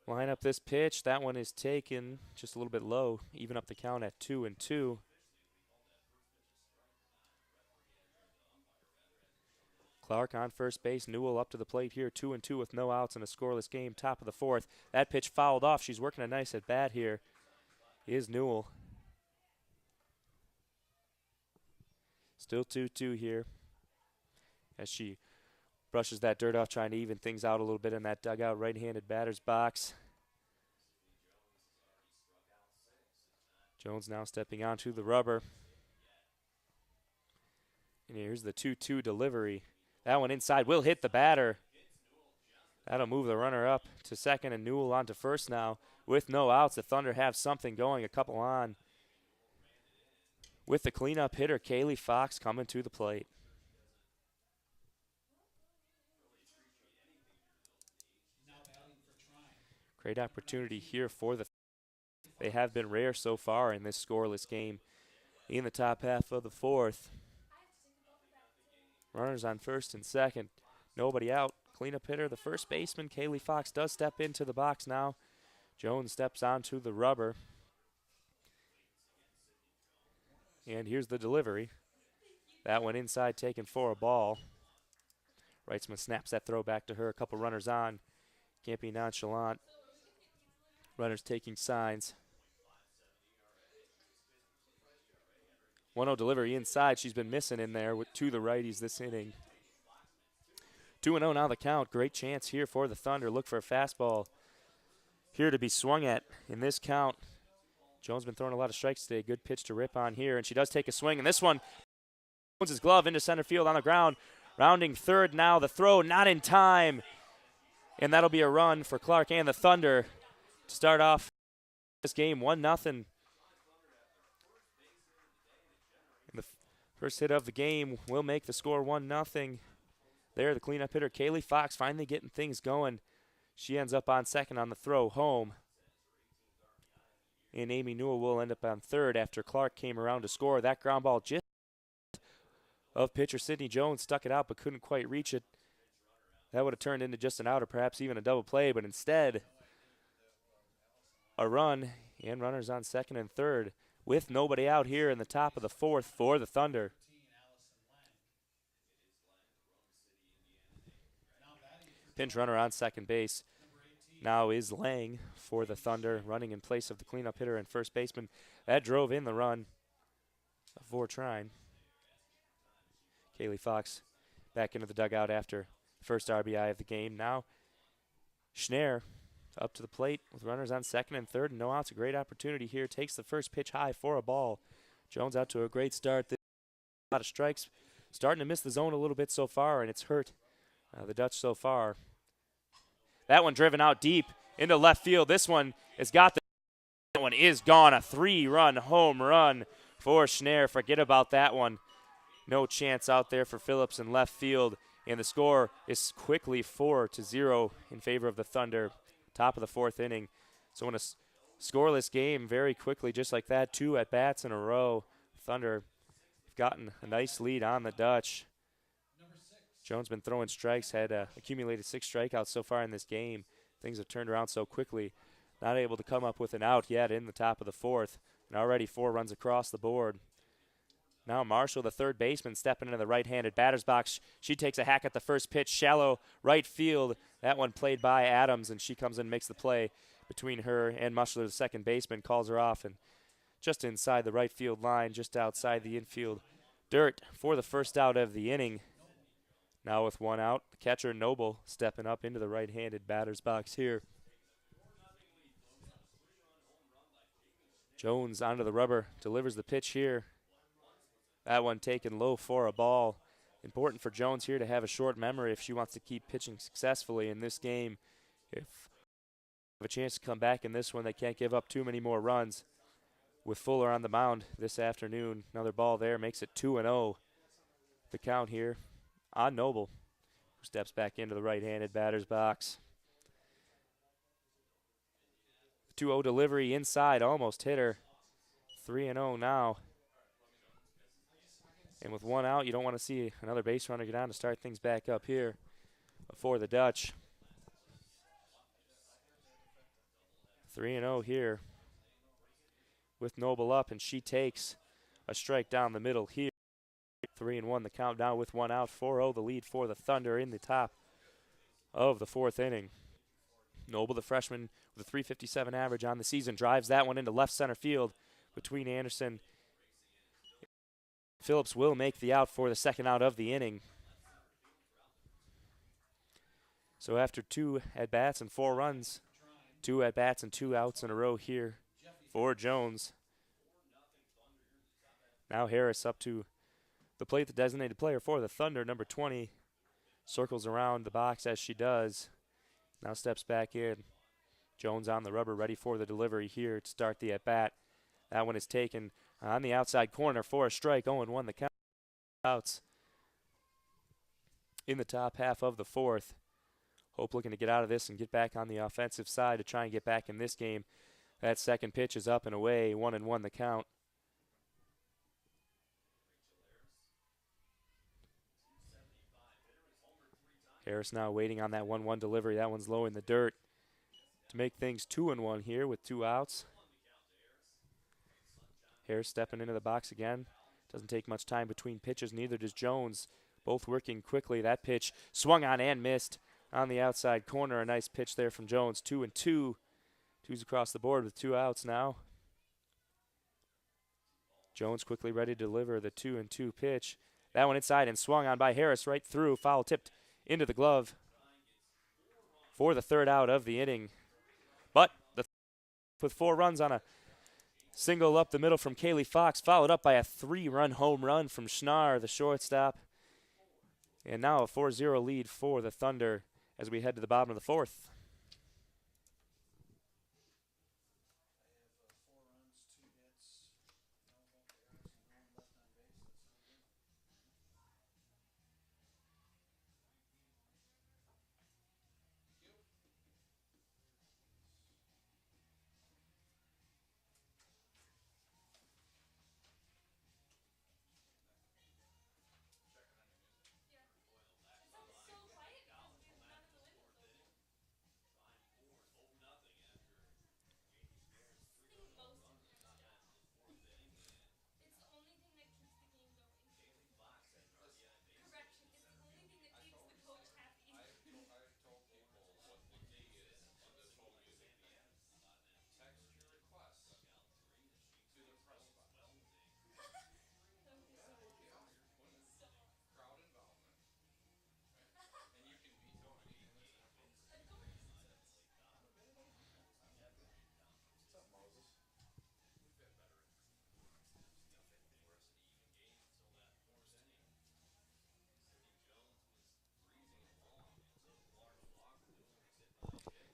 line up this pitch. That one is taken just a little bit low. Even up the count at 2-2. Clark on first base. Newell up to the plate here. 2-2 with no outs in a scoreless game. Top of the 4th. That pitch fouled off. She's working a nice at bat here. Is Newell. Still 2-2 here. As she brushes that dirt off, trying to even things out a little bit in that dugout right-handed batter's box. Jones now stepping onto the rubber. And here's the 2-2 delivery. That one inside will hit the batter. That'll move the runner up to second, and Newell on to first now. With no outs, the Thunder have something going, a couple on. With the cleanup hitter, Kaylee Fox coming to the plate. Great opportunity here for the. They have been rare so far in this scoreless game. In the top half of the 4th. Runners on first and second. Nobody out. Cleanup hitter, the first baseman, Kaylee Fox, does step into the box now. Jones steps onto the rubber. And here's the delivery. That one inside, taken for a ball. Wrightsman snaps that throw back to her. A couple runners on. Can't be nonchalant. Runners taking signs. 1-0 delivery inside. She's been missing in there to the righties this inning. 2-0 now the count. Great chance here for the Thunder. Look for a fastball here to be swung at in this count. Jones been throwing a lot of strikes today. Good pitch to rip on here, and she does take a swing. And this one Jones's glove into center field on the ground. Rounding third now. The throw not in time. And that'll be a run for Clark and the Thunder to start off this game 1-0. And the first hit of the game will make the score 1-0. There, the cleanup hitter, Kaylee Fox, finally getting things going. She ends up on second on the throw home. And Amy Newell will end up on third after Clark came around to score. That ground ball just of pitcher Sydney Jones stuck it out but couldn't quite reach it. That would have turned into just an out or perhaps even a double play, but instead a run and runners on second and third with nobody out here in the top of the fourth for the Thunder. Pinch runner on second base now is Lang for the Thunder, running in place of the cleanup hitter and first baseman. That drove in the run for Trine. Kaylee Fox back into the dugout after first RBI of the game. Now Schneer up to the plate with runners on second and third. No outs, a great opportunity here. Takes the first pitch high for a ball. Jones out to a great start. A lot of strikes. Starting to miss the zone a little bit so far, and it's hurt the Dutch so far. That one driven out deep into left field. This one has got that one is gone. A 3-run home run for Schneer. Forget about that one. No chance out there for Phillips in left field. And the score is quickly 4-0 in favor of the Thunder. Top of the fourth inning. So in a scoreless game very quickly, just like that, 2 at-bats in a row. Thunder have gotten a nice lead on the Dutch. Jones been throwing strikes, had accumulated 6 strikeouts so far in this game. Things have turned around so quickly. Not able to come up with an out yet in the top of the fourth. And already 4 runs across the board. Now Marshall, the third baseman, stepping into the right-handed batter's box. She takes a hack at the first pitch, shallow right field. That one played by Adams, and she comes in and makes the play between her and Mushler, the second baseman, calls her off. And just inside the right field line, just outside the infield dirt for the first out of the inning. Now with 1 out, the catcher Noble stepping up into the right-handed batter's box here. Jones onto the rubber, delivers the pitch here. That one taken low for a ball. Important for Jones here to have a short memory if she wants to keep pitching successfully in this game. If they have a chance to come back in this one, they can't give up too many more runs. With Fuller on the mound this afternoon, another ball there makes it 2-0. The count here on Noble, who steps back into the right-handed batter's box. 2-0 delivery inside, almost hit her. 3-0 now. And with 1 out, you don't want to see another base runner get on to start things back up here for the Dutch. 3-0 here with Noble up, and she takes a strike down the middle here. 3-1 the count now with 1 out. 4-0 the lead for the Thunder in the top of the fourth inning. Noble, the freshman, with a .357 average on the season, drives that one into left center field between Anderson. Phillips will make the out for the second out of the inning. So after 2 at-bats and 4 runs, 2 at-bats and 2 outs in a row here for Jones. Now Harris up to the plate, the designated player for the Thunder, number 20, circles around the box as she does. Now steps back in. Jones on the rubber, ready for the delivery here to start the at-bat. That one is taken on the outside corner for a strike. 0-1 the count. Outs in the top half of the fourth. Hope looking to get out of this and get back on the offensive side to try and get back in this game. That second pitch is up and away. 1-1 the count. Harris now waiting on that 1-1 delivery. That one's low in the dirt to make things 2-1 here with 2 outs. Harris stepping into the box again. Doesn't take much time between pitches. Neither does Jones. Both working quickly. That pitch swung on and missed on the outside corner. A nice pitch there from Jones. 2-2. 2's across the board with 2 outs now. Jones quickly ready to deliver the 2-2 pitch. That one inside and swung on by Harris right through. Foul tipped into the glove for the third out of the inning. But with 4 runs on a Single up the middle from Kaylee Fox, followed up by a 3-run home run from Schnarr, the shortstop. And now a 4-0 lead for the Thunder as we head to the bottom of the fourth.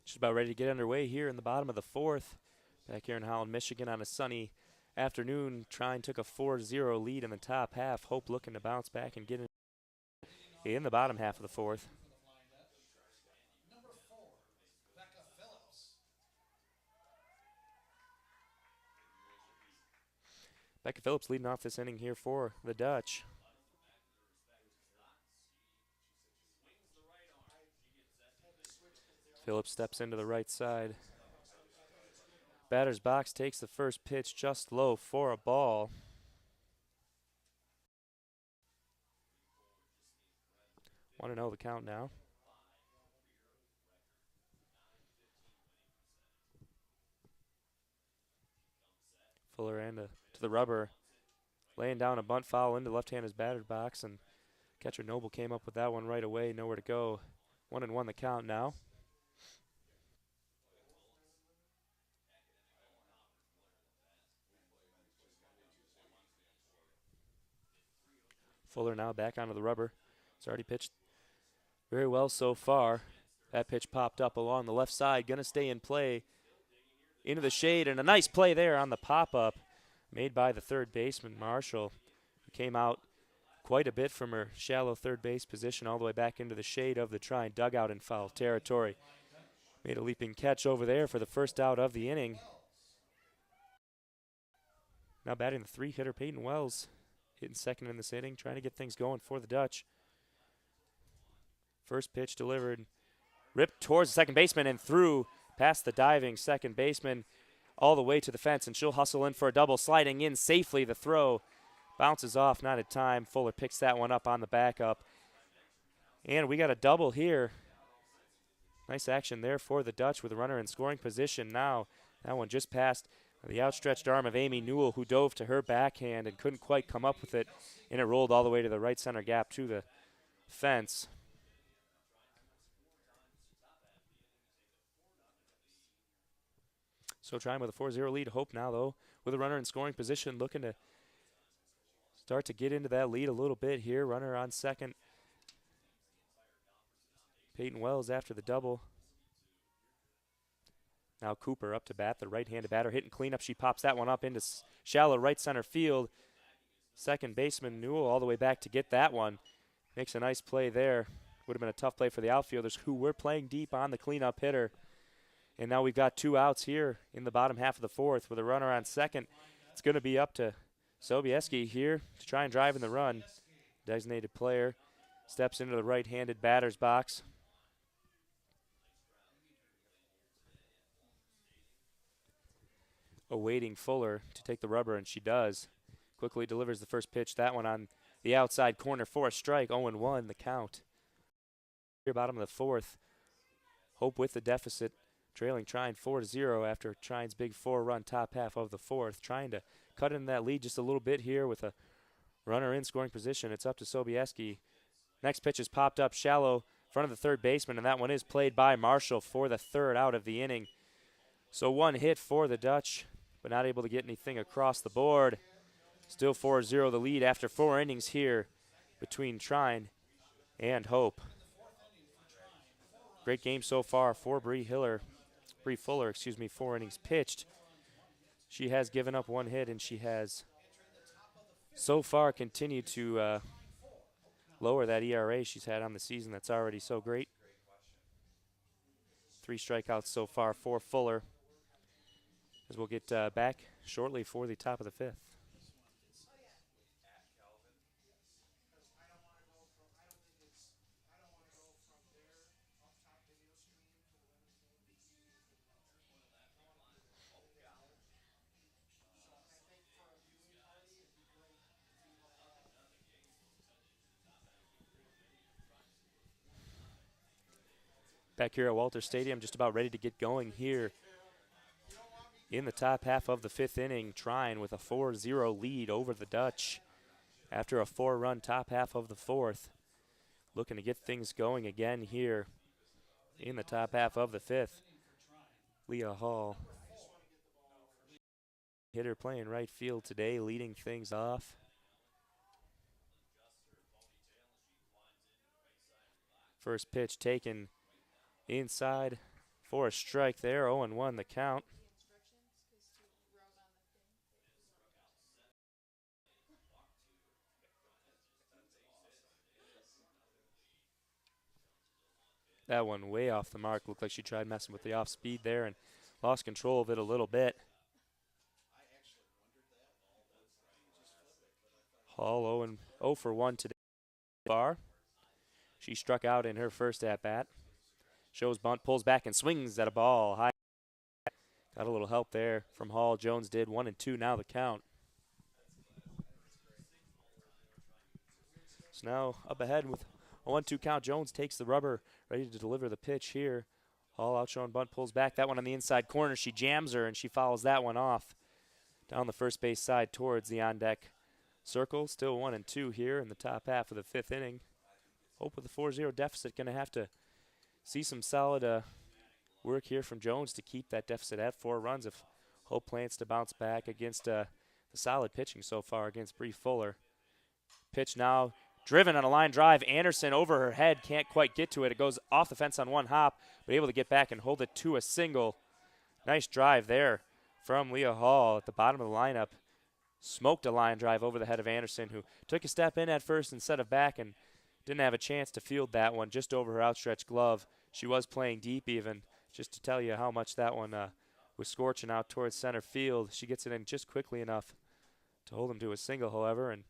Just about ready to get underway here in the bottom of the fourth. Back here in Holland, Michigan on a sunny afternoon. Trine took a 4-0 lead in the top half. Hope looking to bounce back and get in the bottom half of the fourth. Becca Phillips leading off this inning here for the Dutch. Phillips steps into the right side. Batter's box takes the first pitch just low for a ball. Want to know the count now. Fuller and to the rubber, laying down a bunt foul into left-hander's batter's box, and catcher Noble came up with that one right away. Nowhere to go. 1-1 the count now. Fuller now back onto the rubber. It's already pitched very well so far. That pitch popped up along the left side. Going to stay in play into the shade. And a nice play there on the pop-up made by the third baseman, Marshall, who came out quite a bit from her shallow third base position all the way back into the shade of the Trine dugout in foul territory. Made a leaping catch over there for the first out of the inning. Now batting the three-hitter Peyton Wells, hitting second in this inning, trying to get things going for the Dutch. First pitch delivered, ripped towards the second baseman and through past the diving second baseman all the way to the fence, and she'll hustle in for a double, sliding in safely. The throw bounces off, not in time. Fuller picks that one up on the backup. And we got a double here. Nice action there for the Dutch with a runner in scoring position now. That one just past the outstretched arm of Amy Newell, who dove to her backhand and couldn't quite come up with it, and it rolled all the way to the right center gap to the fence. So Trine with a 4-0 lead. Hope now, though, with a runner in scoring position, looking to start to get into that lead a little bit here. Runner on second. Peyton Wells after the double. Now Cooper up to bat, the right-handed batter hitting cleanup. She pops that one up into shallow right center field. Second baseman Newell all the way back to get that one. Makes a nice play there. Would have been a tough play for the outfielders who were playing deep on the cleanup hitter. And now we've got two outs here in the bottom half of the fourth with a runner on second. It's going to be up to Sobieski here to try and drive in the run. Designated player steps into the right-handed batter's box. Awaiting Fuller to take the rubber, and she does. Quickly delivers the first pitch. That one on the outside corner for a strike. 0-1 the count. Here, bottom of the fourth. Hope with the deficit. Trailing Trine 4-0 after Trine's big 4-run top half of the fourth. Trying to cut in that lead just a little bit here with a runner in scoring position. It's up to Sobieski. Next pitch is popped up shallow front of the third baseman, and that one is played by Marshall for the third out of the inning. So one hit for the Dutch but not able to get anything across the board. Still 4-0 the lead after 4 innings here between Trine and Hope. Great game so far for Bree Fuller, 4 innings pitched. She has given up 1 hit, and she has so far continued to lower that ERA she's had on the season that's already so great. 3 strikeouts so far for Fuller, as we'll get back shortly for the top of the 5th. Back here at Walter Stadium, just about ready to get going here in the top half of the 5th inning. Trine with a 4-0 lead over the Dutch after a 4-run top half of the 4th. Looking to get things going again here in the top half of the 5th. Leah Hall, hitter playing right field today, leading things off. First pitch taken inside for a strike there. 0-1 the count. That one way off the mark. Looked like she tried messing with the off speed there and lost control of it a little bit. Hall 0 for 1 today. She struck out in her first at bat. Shows bunt, pulls back and swings at a ball high. Got a little help there from Hall. Jones did 1-2 now the count. So now up ahead with a 1-2 count. Jones takes the rubber, ready to deliver the pitch here. Hall outshowing bunt, pulls back. That one on the inside corner. She jams her and she fouls that one off down the first base side towards the on-deck circle. Still 1-2 here in the top half of the 5th inning. Hope with a 4-0 deficit, going to have to see some solid work here from Jones to keep that deficit at 4 runs if Hope plans to bounce back against the solid pitching so far against Bree Fuller. Pitch now driven on a line drive. Anderson over her head, can't quite get to it. It goes off the fence on one hop, but able to get back and hold it to a single. Nice drive there from Leah Hall at the bottom of the lineup. Smoked a line drive over the head of Anderson, who took a step in at first instead of back and didn't have a chance to field that one just over her outstretched glove. She was playing deep even, just to tell you how much that one was scorching out towards center field. She gets it in just quickly enough to hold him to a single, however, and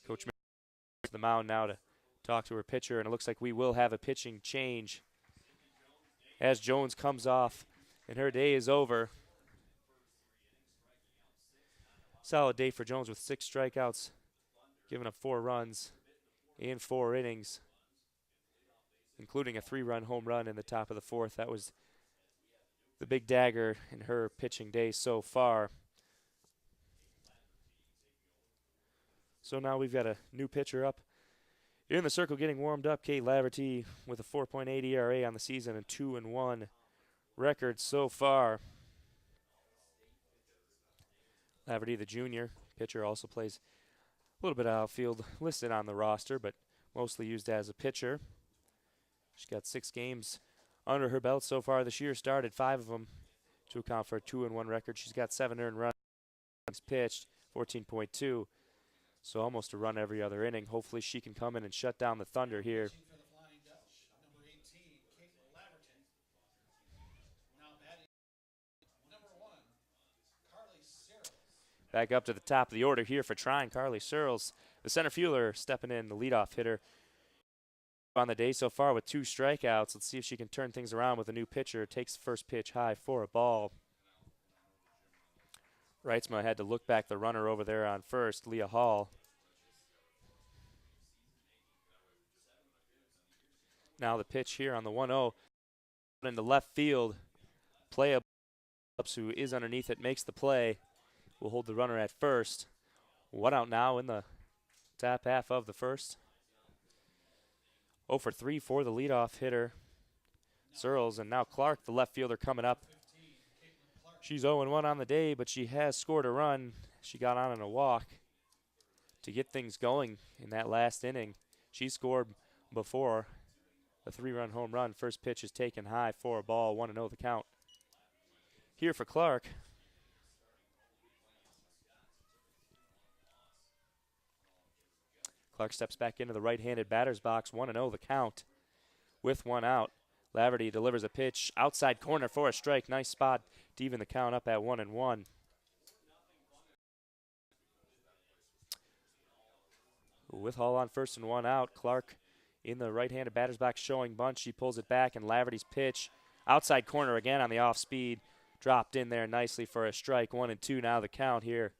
Coach to the mound now to talk to her pitcher, and it looks like we will have a pitching change as Jones comes off and her day is over. Solid day for Jones with 6 strikeouts, giving up 4 runs in 4 innings, including a 3-run home run in the top of the 4th. That was the big dagger in her pitching day so far. So now we've got a new pitcher up in the circle getting warmed up. Kate Laverty with a 4.8 ERA on the season and 2-1 record so far. Laverty, the junior pitcher, also plays a little bit of outfield, listed on the roster, but mostly used as a pitcher. She's got 6 games under her belt so far this year, started 5 of them to account for a 2-1 record. She's got 7 earned runs pitched, 14.2, so almost a run every other inning. Hopefully she can come in and shut down the Thunder here. Back up to the top of the order here for Trine, Carly Searles, the center fielder, stepping in, the leadoff hitter on the day so far with 2 strikeouts. Let's see if she can turn things around with a new pitcher. Takes the first pitch high for a ball. Reitzma had to look back the runner over there on first, Leah Hall. Now the pitch here on the 1-0 into left field. Play up, who is underneath it, makes the play. Will hold the runner at first. 1 out now in the top half of the first. 0 for 3 for the leadoff hitter, Searles, and now Clark, the left fielder, coming up. She's 0-1 on the day, but she has scored a run. She got on a walk to get things going in that last inning. She scored before a 3-run home run. First pitch is taken high for a ball, 1-0 the count. Here for Clark. Clark steps back into the right-handed batter's box, 1-0 the count with one out. Laverty delivers a pitch outside corner for a strike. Nice spot to even the count up at 1-1. With Hall on first and one out, Clark in the right-handed batter's box showing bunt. She pulls it back, and Laverty's pitch outside corner again on the off speed. Dropped in there nicely for a strike. 1-2 now the count here.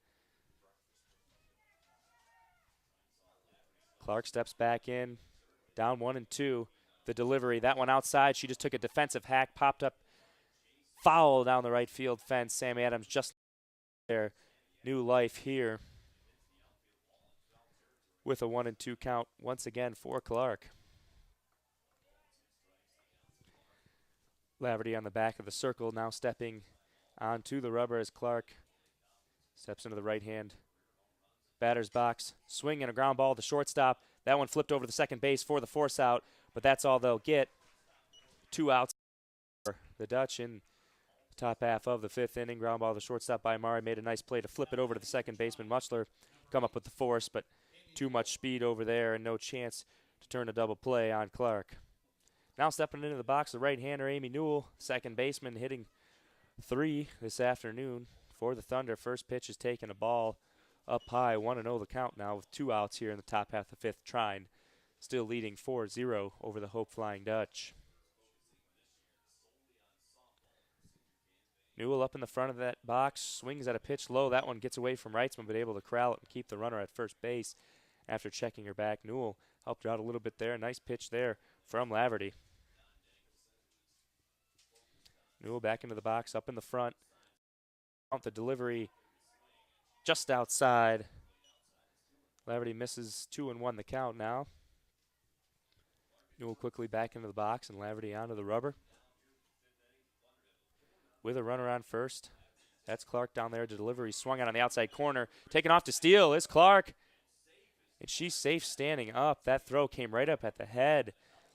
Clark steps back in, down 1-2. The delivery, that one outside. She just took a defensive hack, popped up foul down the right field fence. Sammy Adams just there. New life here with a 1-2 count once again for Clark. Laverty on the back of the circle, now stepping onto the rubber as Clark steps into the right hand batter's box. Swing and a ground ball to shortstop. That one flipped over to the second base for the force out, but that's all they'll get. 2 outs for the Dutch in the top half of the 5th inning. Ground ball to shortstop by Mari. Made a nice play to flip it over to the second baseman. Muchler come up with the force, but too much speed over there and no chance to turn a double play on Clark. Now stepping into the box, the right-hander Amy Newell, second baseman, hitting 3 this afternoon for the Thunder. First pitch is taking a ball up high, 1-0 the count now with 2 outs here in the top half of the 5th. Trine still leading 4-0 over the Hope Flying Dutch. Newell up in the front of that box, swings at a pitch low. That one gets away from Reitzman, but able to corral it and keep the runner at first base after checking her back. Newell helped her out a little bit there. Nice pitch there from Laverty. Newell back into the box, up in the front. The delivery just outside. Laverty misses 2-1 the count now. Newell quickly back into the box and Laverty onto the rubber. With a runner on first. That's Clark down there. The delivery swung out on the outside corner. Taken off to steal is Clark. And she's safe standing up. That throw came right up at the head.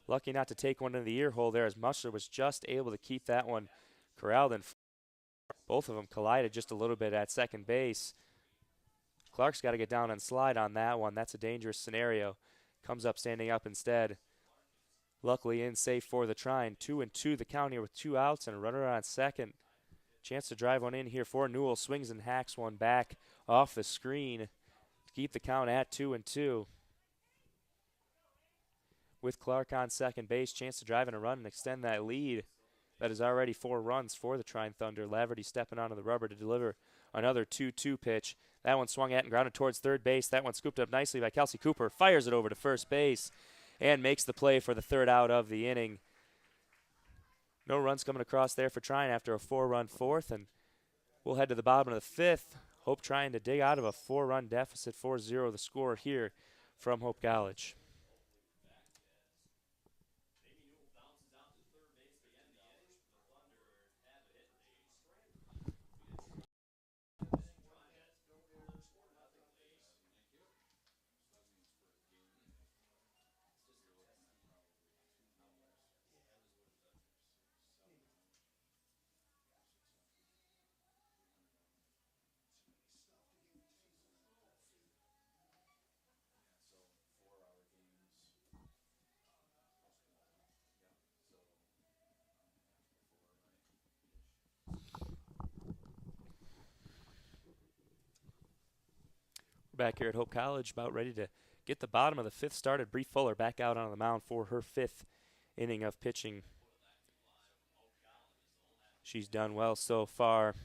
Lucky not to take one into the ear hole there as Muchler was just able to keep that one corralled. And both of them collided just a little bit at second base. Clark's got to get down and slide on that one. That's a dangerous scenario. Comes up standing up instead. Luckily in safe for the Trine. 2-2 the count here with 2 outs and a runner on second. Chance to drive one in here for Newell. Swings and hacks one back off the screen to keep the count at 2-2. With Clark on second base, chance to drive in a run and extend that lead. That is already 4 runs for the Trine Thunder. Laverty stepping onto the rubber to deliver another 2-2 pitch. That one swung at and grounded towards third base. That one scooped up nicely by Kelsey Cooper. Fires it over to first base and makes the play for the 3rd out of the inning. No runs coming across there for Trine after a 4-run 4th, and we'll head to the bottom of the 5th. Hope trying to dig out of a 4-run deficit. 4-0 the score here from Hope College. Back here at Hope College, about ready to get the bottom of the 5th started. Bree Fuller back out on the mound for her 5th inning of pitching. She's done well so far.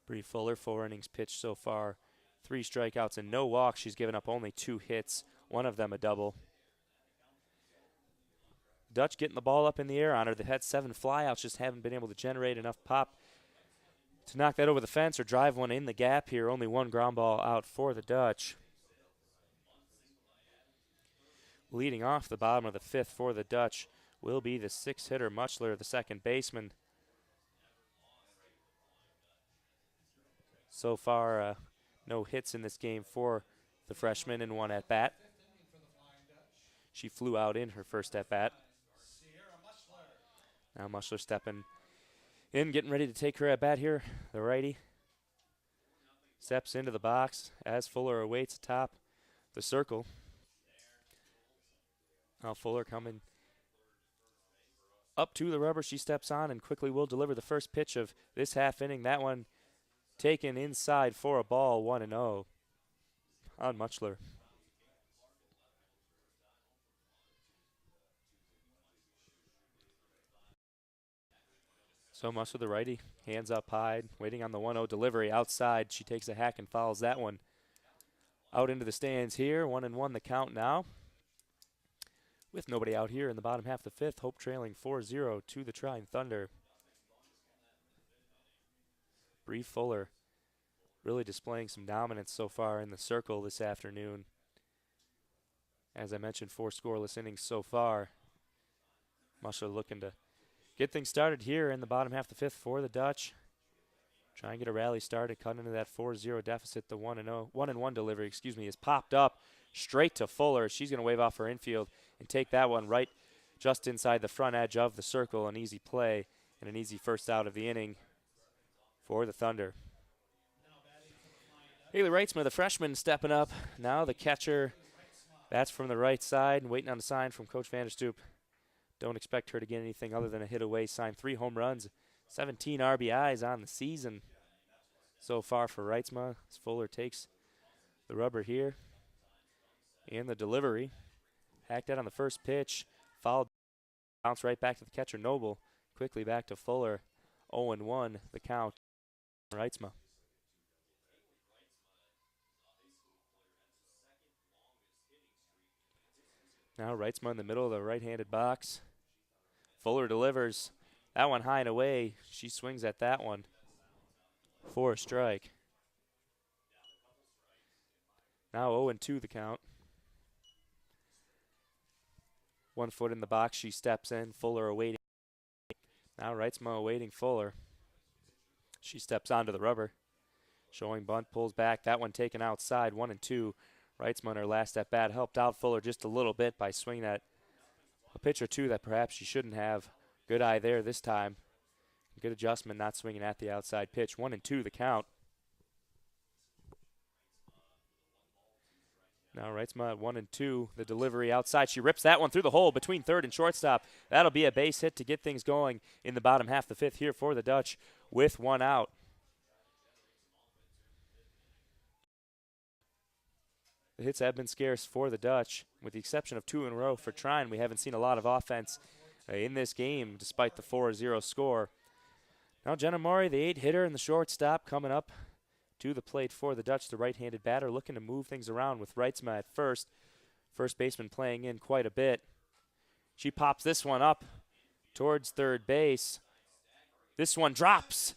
Bree Fuller, 4 innings pitched so far. 3 strikeouts and no walks. She's given up only 2 hits, one of them a double. Dutch getting the ball up in the air on her. They've had 7 flyouts, just haven't been able to generate enough pop to knock that over the fence or drive one in the gap here. Only 1 ground ball out for the Dutch. Leading off the bottom of the 5th for the Dutch will be the 6th hitter, Muchler, the second baseman. So far, no hits in this game for the freshman in one at bat. She flew out in her first at bat. Now Mushler stepping in, getting ready to take her at bat here. The righty steps into the box as Fuller awaits atop the circle. Now Fuller coming up to the rubber. She steps on and quickly will deliver the first pitch of this half inning. That one taken inside for a ball, 1-0 on Muchler. So Muchler, the righty, hands up high, waiting on the 1-0 delivery outside. She takes a hack and fouls that one out into the stands here. 1-1 the count now. With nobody out here in the bottom half of the fifth, Hope trailing 4-0 to the Trine Thunder. Bree Fuller really displaying some dominance so far in the circle this afternoon. As I mentioned, 4 scoreless innings so far. Mushler looking to get things started here in the bottom half of the fifth for the Dutch. Try and get a rally started, cut into that 4-0 deficit. The 1-1 delivery, is popped up straight to Fuller. She's going to wave off her infield and take that one right just inside the front edge of the circle. An easy play and an easy first out of the inning for the Thunder. Haley Reitzma, the freshman, stepping up. Now the catcher bats from the right side and waiting on a sign from Coach Vanderstoep. Don't expect her to get anything other than a hit away sign. 3 home runs, 17 RBIs on the season so far for Reitzma. As Fuller takes the rubber here. And the delivery. Hacked out on the first pitch. Fouled. Bounce right back to the catcher, Noble. Quickly back to Fuller. 0-1 the count. Reitzma. Now Reitzma in the middle of the right-handed box. Fuller delivers. That one high and away. She swings at that one for a strike. Now 0-2 the count. 1 foot in the box. She steps in. Fuller awaiting. Now Reitzma awaiting Fuller. She steps onto the rubber. Showing bunt, pulls back. That one taken outside. 1-2. Reitzma in her last at bat helped out Fuller just a little bit by swinging at a pitch or two that perhaps she shouldn't have. Good eye there this time. Good adjustment, not swinging at the outside pitch. 1-2 the count. Now Reitzma at 1-2. The delivery outside. She rips that one through the hole between third and shortstop. That'll be a base hit to get things going in the bottom half of the fifth here for the Dutch with 1 out. The hits have been scarce for the Dutch. With the exception of 2 in a row for Trine, we haven't seen a lot of offense in this game despite the 4-0 score. Now Jenna Murray, the 8-hitter and the shortstop, coming up to the plate for the Dutch, the right-handed batter, looking to move things around with Reitzma at first. First baseman playing in quite a bit. She pops this one up towards third base. This one drops.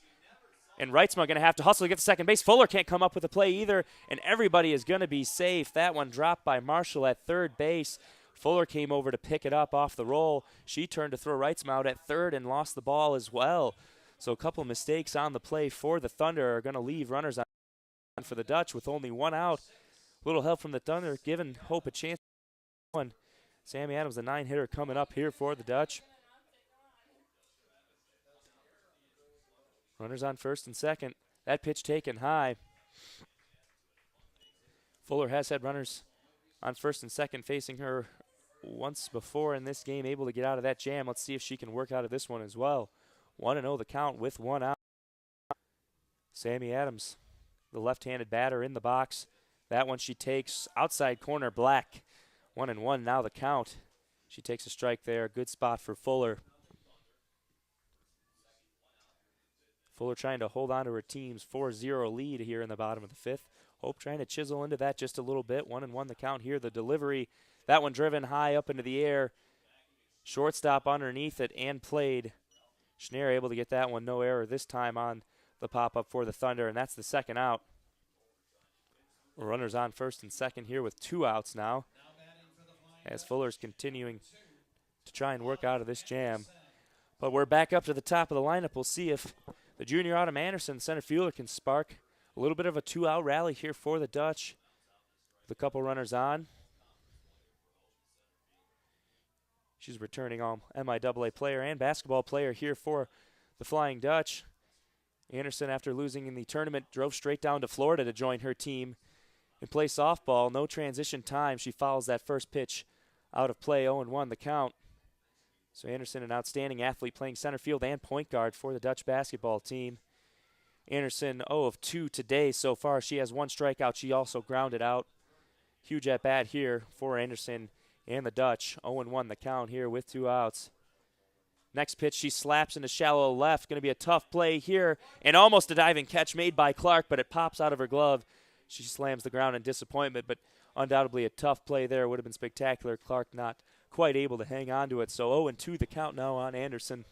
And Reitzma going to have to hustle to get to second base. Fuller can't come up with a play either, and everybody is going to be safe. That one dropped by Marshall at third base. Fuller came over to pick it up off the roll. She turned to throw Reitzma out at third and lost the ball as well. So a couple mistakes on the play for the Thunder are going to leave runners on for the Dutch with only 1 out. A little help from the Thunder, giving Hope a chance. Sammy Adams, the 9-hitter, coming up here for the Dutch. Runners on first and second. That pitch taken high. Fuller has had runners on first and second facing her once before in this game, able to get out of that jam. Let's see if she can work out of this one as well. 1-0 the count with 1 out. Sammy Adams, the left-handed batter in the box. That one she takes outside corner black. 1-1 now the count. She takes a strike there. Good spot for Fuller. Fuller trying to hold on to her team's 4-0 lead here in the bottom of the fifth. Hope trying to chisel into that just a little bit. 1-1 the count here. The delivery, that one driven high up into the air. Shortstop underneath it and played. Schneer able to get that one, no error this time on the pop-up for the Thunder, and that's the second out. Runners on first and second here with 2 outs now, as Fuller's continuing to try and work out of this jam. But we're back up to the top of the lineup. We'll see if the junior Autumn Anderson, center fielder, can spark A little bit of a two-out rally here for the Dutch. With a couple runners on. She's returning all MIAA player and basketball player here for the Flying Dutch. Anderson, after losing in the tournament, drove straight down to Florida to join her team and play softball. No transition time. She fouls that first pitch out of play, 0-1 the count. So Anderson, an outstanding athlete, playing center field and point guard for the Dutch basketball team. Anderson 0 of 2 today so far. She has one strikeout. She also grounded out. Huge at bat here for Anderson and the Dutch. 0-1 the count here with 2 outs. Next pitch, she slaps into shallow left. Going to be a tough play here, and almost a diving catch made by Clark, but it pops out of her glove. She slams the ground in disappointment, but undoubtedly a tough play there. Would have been spectacular. Clark not quite able to hang on to it. So 0-2 the count now on Anderson.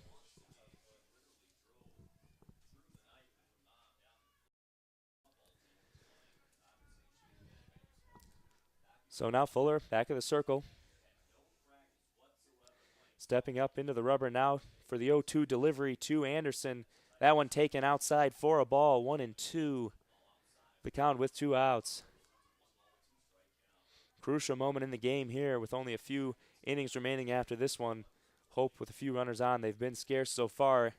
So now Fuller back of the circle. Stepping up into the rubber now for the 0-2 delivery to Anderson. That one taken outside for a ball, 1-2. The count with 2 outs. Crucial moment in the game here with only a few innings remaining after this one. Hope with a few runners on. They've been scarce so far.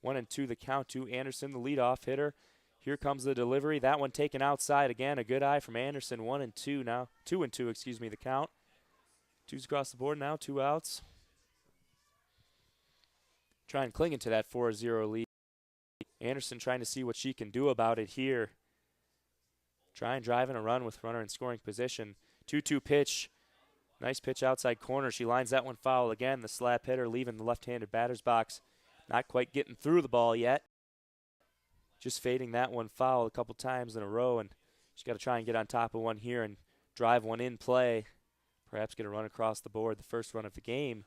1-2 the count to Anderson, the leadoff hitter. Here comes the delivery. That one taken outside again. A good eye from Anderson. 1-2 now. 2-2, excuse me, the count. 2's across the board now. 2 outs. Trine clinging to that 4-0 lead. Anderson trying to see what she can do about it here. Trine driving a run with runner in scoring position. 2-2 pitch. Nice pitch outside corner. She lines that one foul again. The slap hitter leaving the left-handed batter's box. Not quite getting through the ball yet. Just fading that one foul a couple times in a row, and she's got to try and get on top of one here and drive one in play. Perhaps get a run across the board, the first run of the game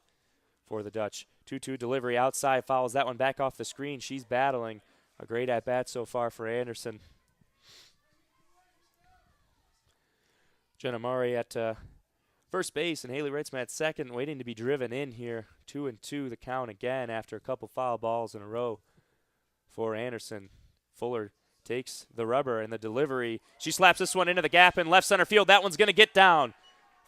for the Dutch. 2-2 delivery outside, fouls that one back off the screen. She's battling. A great at-bat so far for Anderson. Jenna Murray at first base and Haley Reitzman at second, waiting to be driven in here. 2-2 the count again after a couple foul balls in a row for Anderson. Fuller takes the rubber and the delivery. She slaps this one into the gap in left center field. That one's going to get down.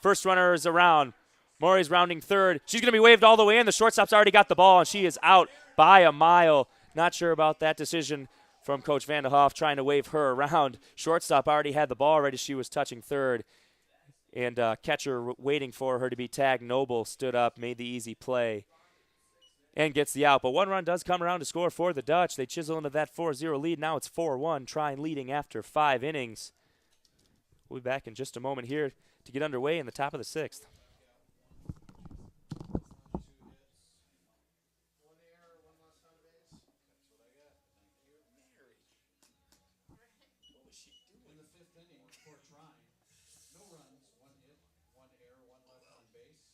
First runner is around. Murray's rounding third. She's going to be waved all the way in. The shortstop's already got the ball, and she is out by a mile. Not sure about that decision from Coach Vanderhoff, trying to wave her around. Shortstop already had the ball right as she was touching third. And catcher waiting for her to be tagged. Noble stood up, made the easy play, and gets the out. But one run does come around to score for the Dutch. They chisel into that 4-0 lead. Now it's 4-1. Trine leading after 5 innings. We'll be back in just a moment here to get underway in the top of the 6th. In the 5th inning for Trine, no runs, 1 hit, 1 error, 1 left on base.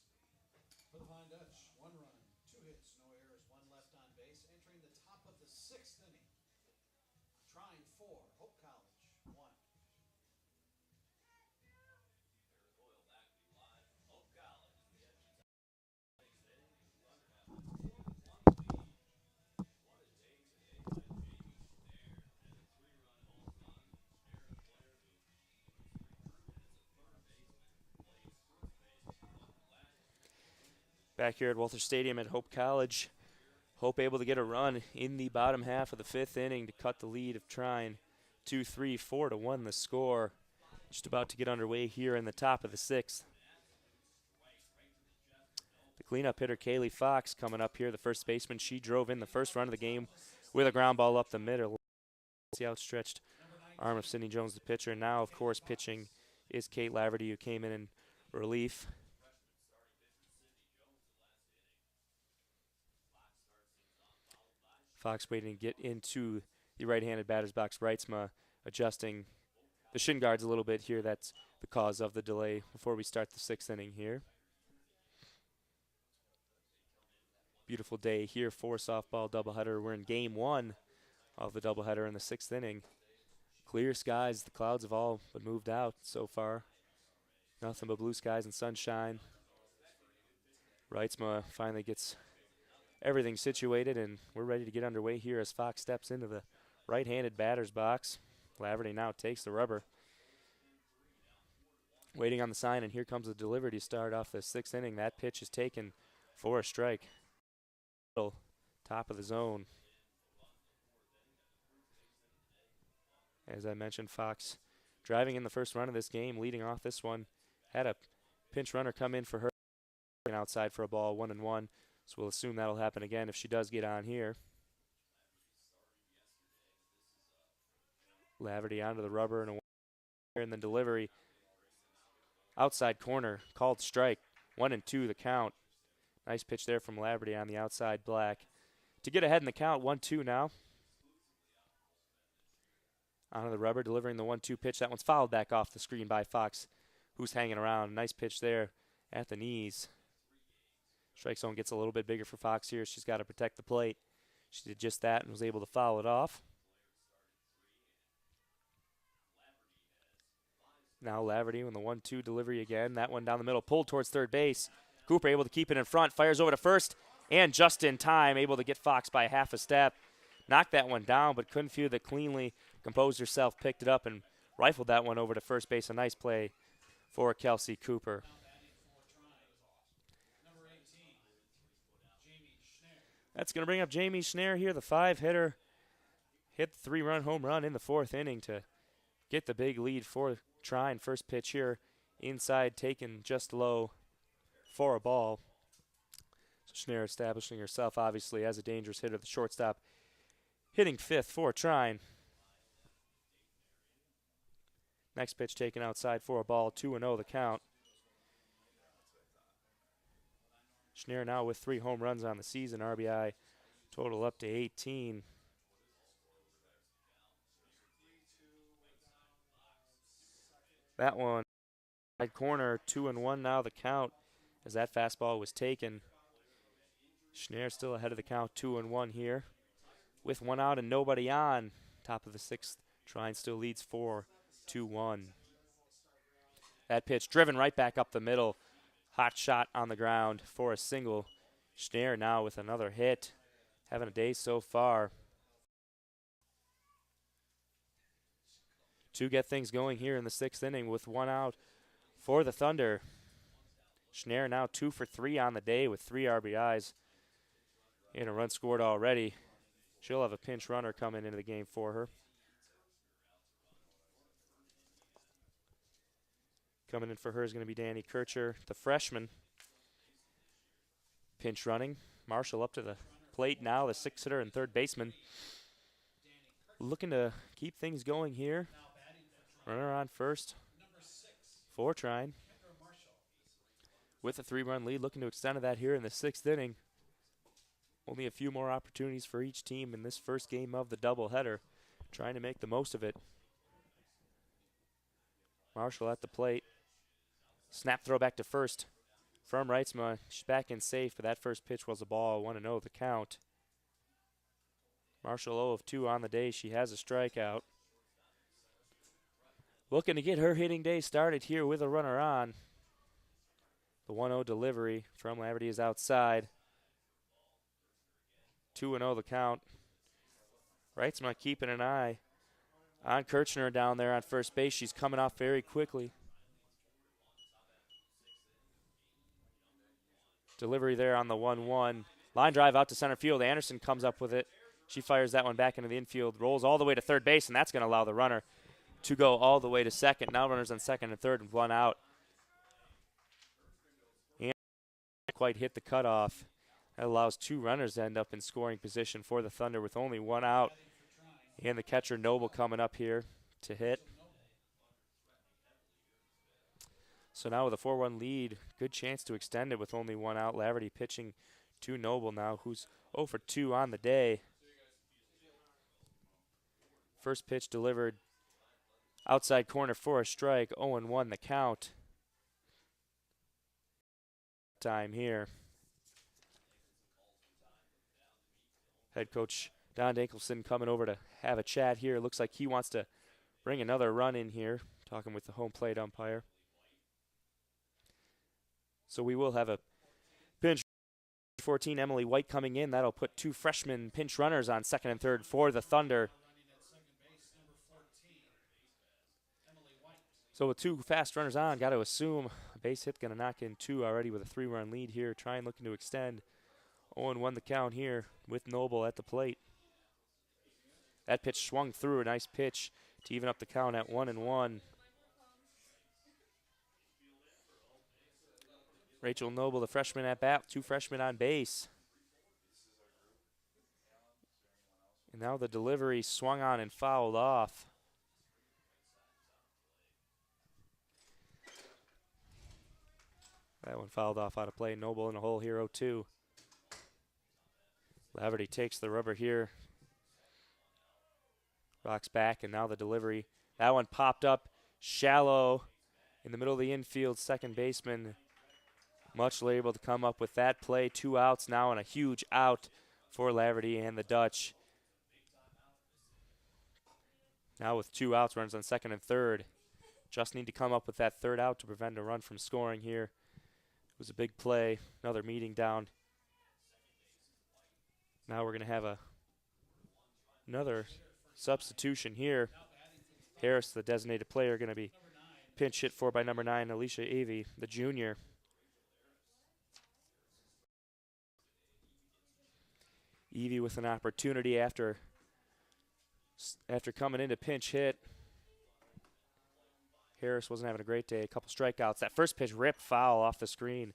For the Flying Dutch, 1 run, 2 hits, no errors, 1 left on base. Entering the top of the 6th inning, Trine 4, Hope College 1. Back here at Walther Stadium at Hope College. Hope able to get a run in the bottom half of the 5th inning to cut the lead of Trine. 2-3, 4-1 the score. Just about to get underway here in the top of the 6th. The cleanup hitter, Kaylee Fox, coming up here, the first baseman. She drove in the first run of the game with a ground ball up the middle. The outstretched arm of Sydney Jones, the pitcher. Now, of course, pitching is Kate Laverty, who came in relief. Fox waiting to get into the right-handed batter's box. Reitzma adjusting the shin guards a little bit here. That's the cause of the delay before we start the 6th inning here. Beautiful day here for softball doubleheader. We're in game 1 of the doubleheader in the 6th inning. Clear skies. The clouds have all but moved out so far. Nothing but blue skies and sunshine. Reitzma finally gets everything situated, and we're ready to get underway here as Fox steps into the right-handed batter's box. Laverty now takes the rubber. Waiting on the sign, and here comes the delivery to start off the sixth inning. That pitch is taken for a strike. Top of the zone. As I mentioned, Fox driving in the first run of this game, leading off this one. Had a pinch runner come in for her and outside for a ball, 1-1. So we'll assume that'll happen again if she does get on here. Laverty onto the rubber and then delivery. Outside corner, called strike. 1-2 the count. Nice pitch there from Laverty on the outside black. To get ahead in the count, 1-2 now. Onto the rubber, delivering the 1-2 pitch. That one's fouled back off the screen by Fox, who's hanging around. Nice pitch there at the knees. Strike zone gets a little bit bigger for Fox here. She's got to protect the plate. She did just that and was able to foul it off. Now Laverty with the 1-2 delivery again. That one down the middle, pulled towards third base. Cooper able to keep it in front, fires over to first, and just in time, able to get Fox by half a step. Knocked that one down, but couldn't field it cleanly. Composed herself, picked it up, and rifled that one over to first base. A nice play for Kelsey Cooper. That's going to bring up Jamie Schnare here, the 5-hitter. Hit the 3-run home run in the 4th inning to get the big lead for Trine. First pitch here, inside, taken just low for a ball. So Schnare establishing herself, obviously, as a dangerous hitter. The shortstop hitting 5th for Trine. Next pitch taken outside for a ball, 2-0 the count. Schnare now with 3 home runs on the season, RBI total up to 18. That one, side corner, 2-1 now the count as that fastball was taken. Schnare still ahead of the count, 2-1 here. With 1 out and nobody on, top of the 6th, Trine still leads 4-1. That pitch driven right back up the middle. Hot shot on the ground for a single. Schnare now with another hit. Having a day so far. To get things going here in the 6th inning with 1 out for the Thunder. Schnare now 2 for 3 on the day with 3 RBIs and a run scored already. She'll have a pinch runner coming into the game for her. Coming in for her is going to be Danny Kircher, the freshman. Pinch running. Marshall up to the plate now, the 6-hitter and third baseman. Looking to keep things going here. Runner on first for Trine. With a 3-run lead, looking to extend that here in the 6th inning. Only a few more opportunities for each team in this first game of the doubleheader. Trying to make the most of it. Marshall at the plate. Snap throw back to first from Reitzma. She's back in safe, but that first pitch was a ball. 1-0 the count. Marshall 0 of 2 on the day. She has a strikeout. Looking to get her hitting day started here with a runner on. The 1-0 delivery from Laverty is outside. 2-0 the count. Reitzma keeping an eye on Kirchner down there on first base. She's coming off very quickly. Delivery there on the 1-1. Line drive out to center field. Anderson comes up with it. She fires that one back into the infield, rolls all the way to third base, and that's going to allow the runner to go all the way to second. Now runners on second and third and 1 out. And quite hit the cutoff. That allows 2 runners to end up in scoring position for the Thunder with only 1 out. And the catcher Noble coming up here to hit. So now with a 4-1 lead, good chance to extend it with only 1 out. Laverty pitching to Noble now, who's 0 for 2 on the day. First pitch delivered outside corner for a strike. 0-1 the count. Time here. Head coach Don Dankelson coming over to have a chat here. Looks like he wants to bring another run in here, talking with the home plate umpire. So we will have a pinch. 14, Emily White coming in. That'll put 2 freshman pinch runners on second and third for the Thunder. So with two fast runners on, got to assume a base hit going to knock in two already with a 3-run lead here. Trine looking to extend. 0-1 the count here with Noble at the plate. That pitch swung through, a nice pitch to even up the count at 1-1. Rachel Noble, the freshman at bat, two freshmen on base. And now the delivery swung on and fouled off. That one fouled off out of play. Noble in a hole here, 0-2. Laverty takes the rubber here. Rocks back, and now the delivery. That one popped up shallow in the middle of the infield. Second baseman Muchler able to come up with that play. 2 outs now and a huge out for Laverty and the Dutch. Now with 2 outs, runners on second and third. Just need to come up with that third out to prevent a run from scoring here. It was a big play. Another meeting down. Now we're going to have another substitution here. Harris, the designated player, going to be pinch hit for by number 9, Alicia Avey, the junior. Evie with an opportunity after coming in to pinch hit. Harris wasn't having a great day. A couple strikeouts. That first pitch ripped foul off the screen.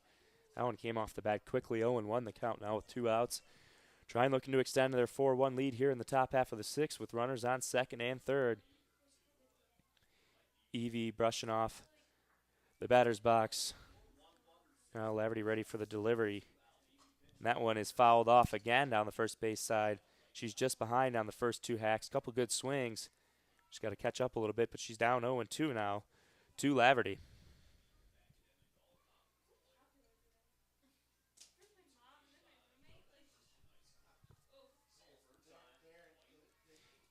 That one came off the bat quickly. 0-1 the count now with 2 outs. Trine looking to extend their 4-1 lead here in the top half of the 6th with runners on second and third. Evie brushing off the batter's box. Now Laverty ready for the delivery. And that one is fouled off again down the first base side. She's just behind on the first 2 hacks. Couple good swings. She's got to catch up a little bit, but she's down 0-2 now to Laverty.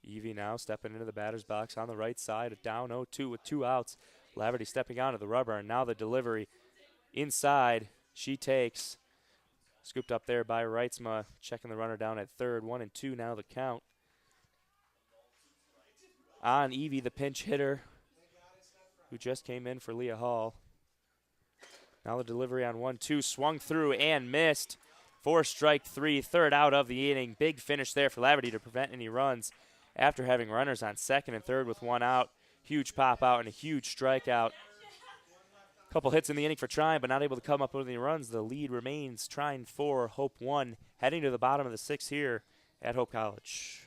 Evie now stepping into the batter's box on the right side, down 0-2 with 2 outs. Laverty stepping onto the rubber, and now the delivery inside. She takes. Scooped up there by Reitzma, checking the runner down at third. 1-2 now the count. On Evie, the pinch hitter, who just came in for Leah Hall. Now the delivery on 1-2, swung through and missed for strike 3, third out of the inning. Big finish there for Laverty to prevent any runs after having runners on second and third with 1 out. Huge pop out and a huge strikeout. Couple hits in the inning for Trine, but not able to come up with any runs. The lead remains Trine 4, Hope 1, heading to the bottom of the 6th here at Hope College.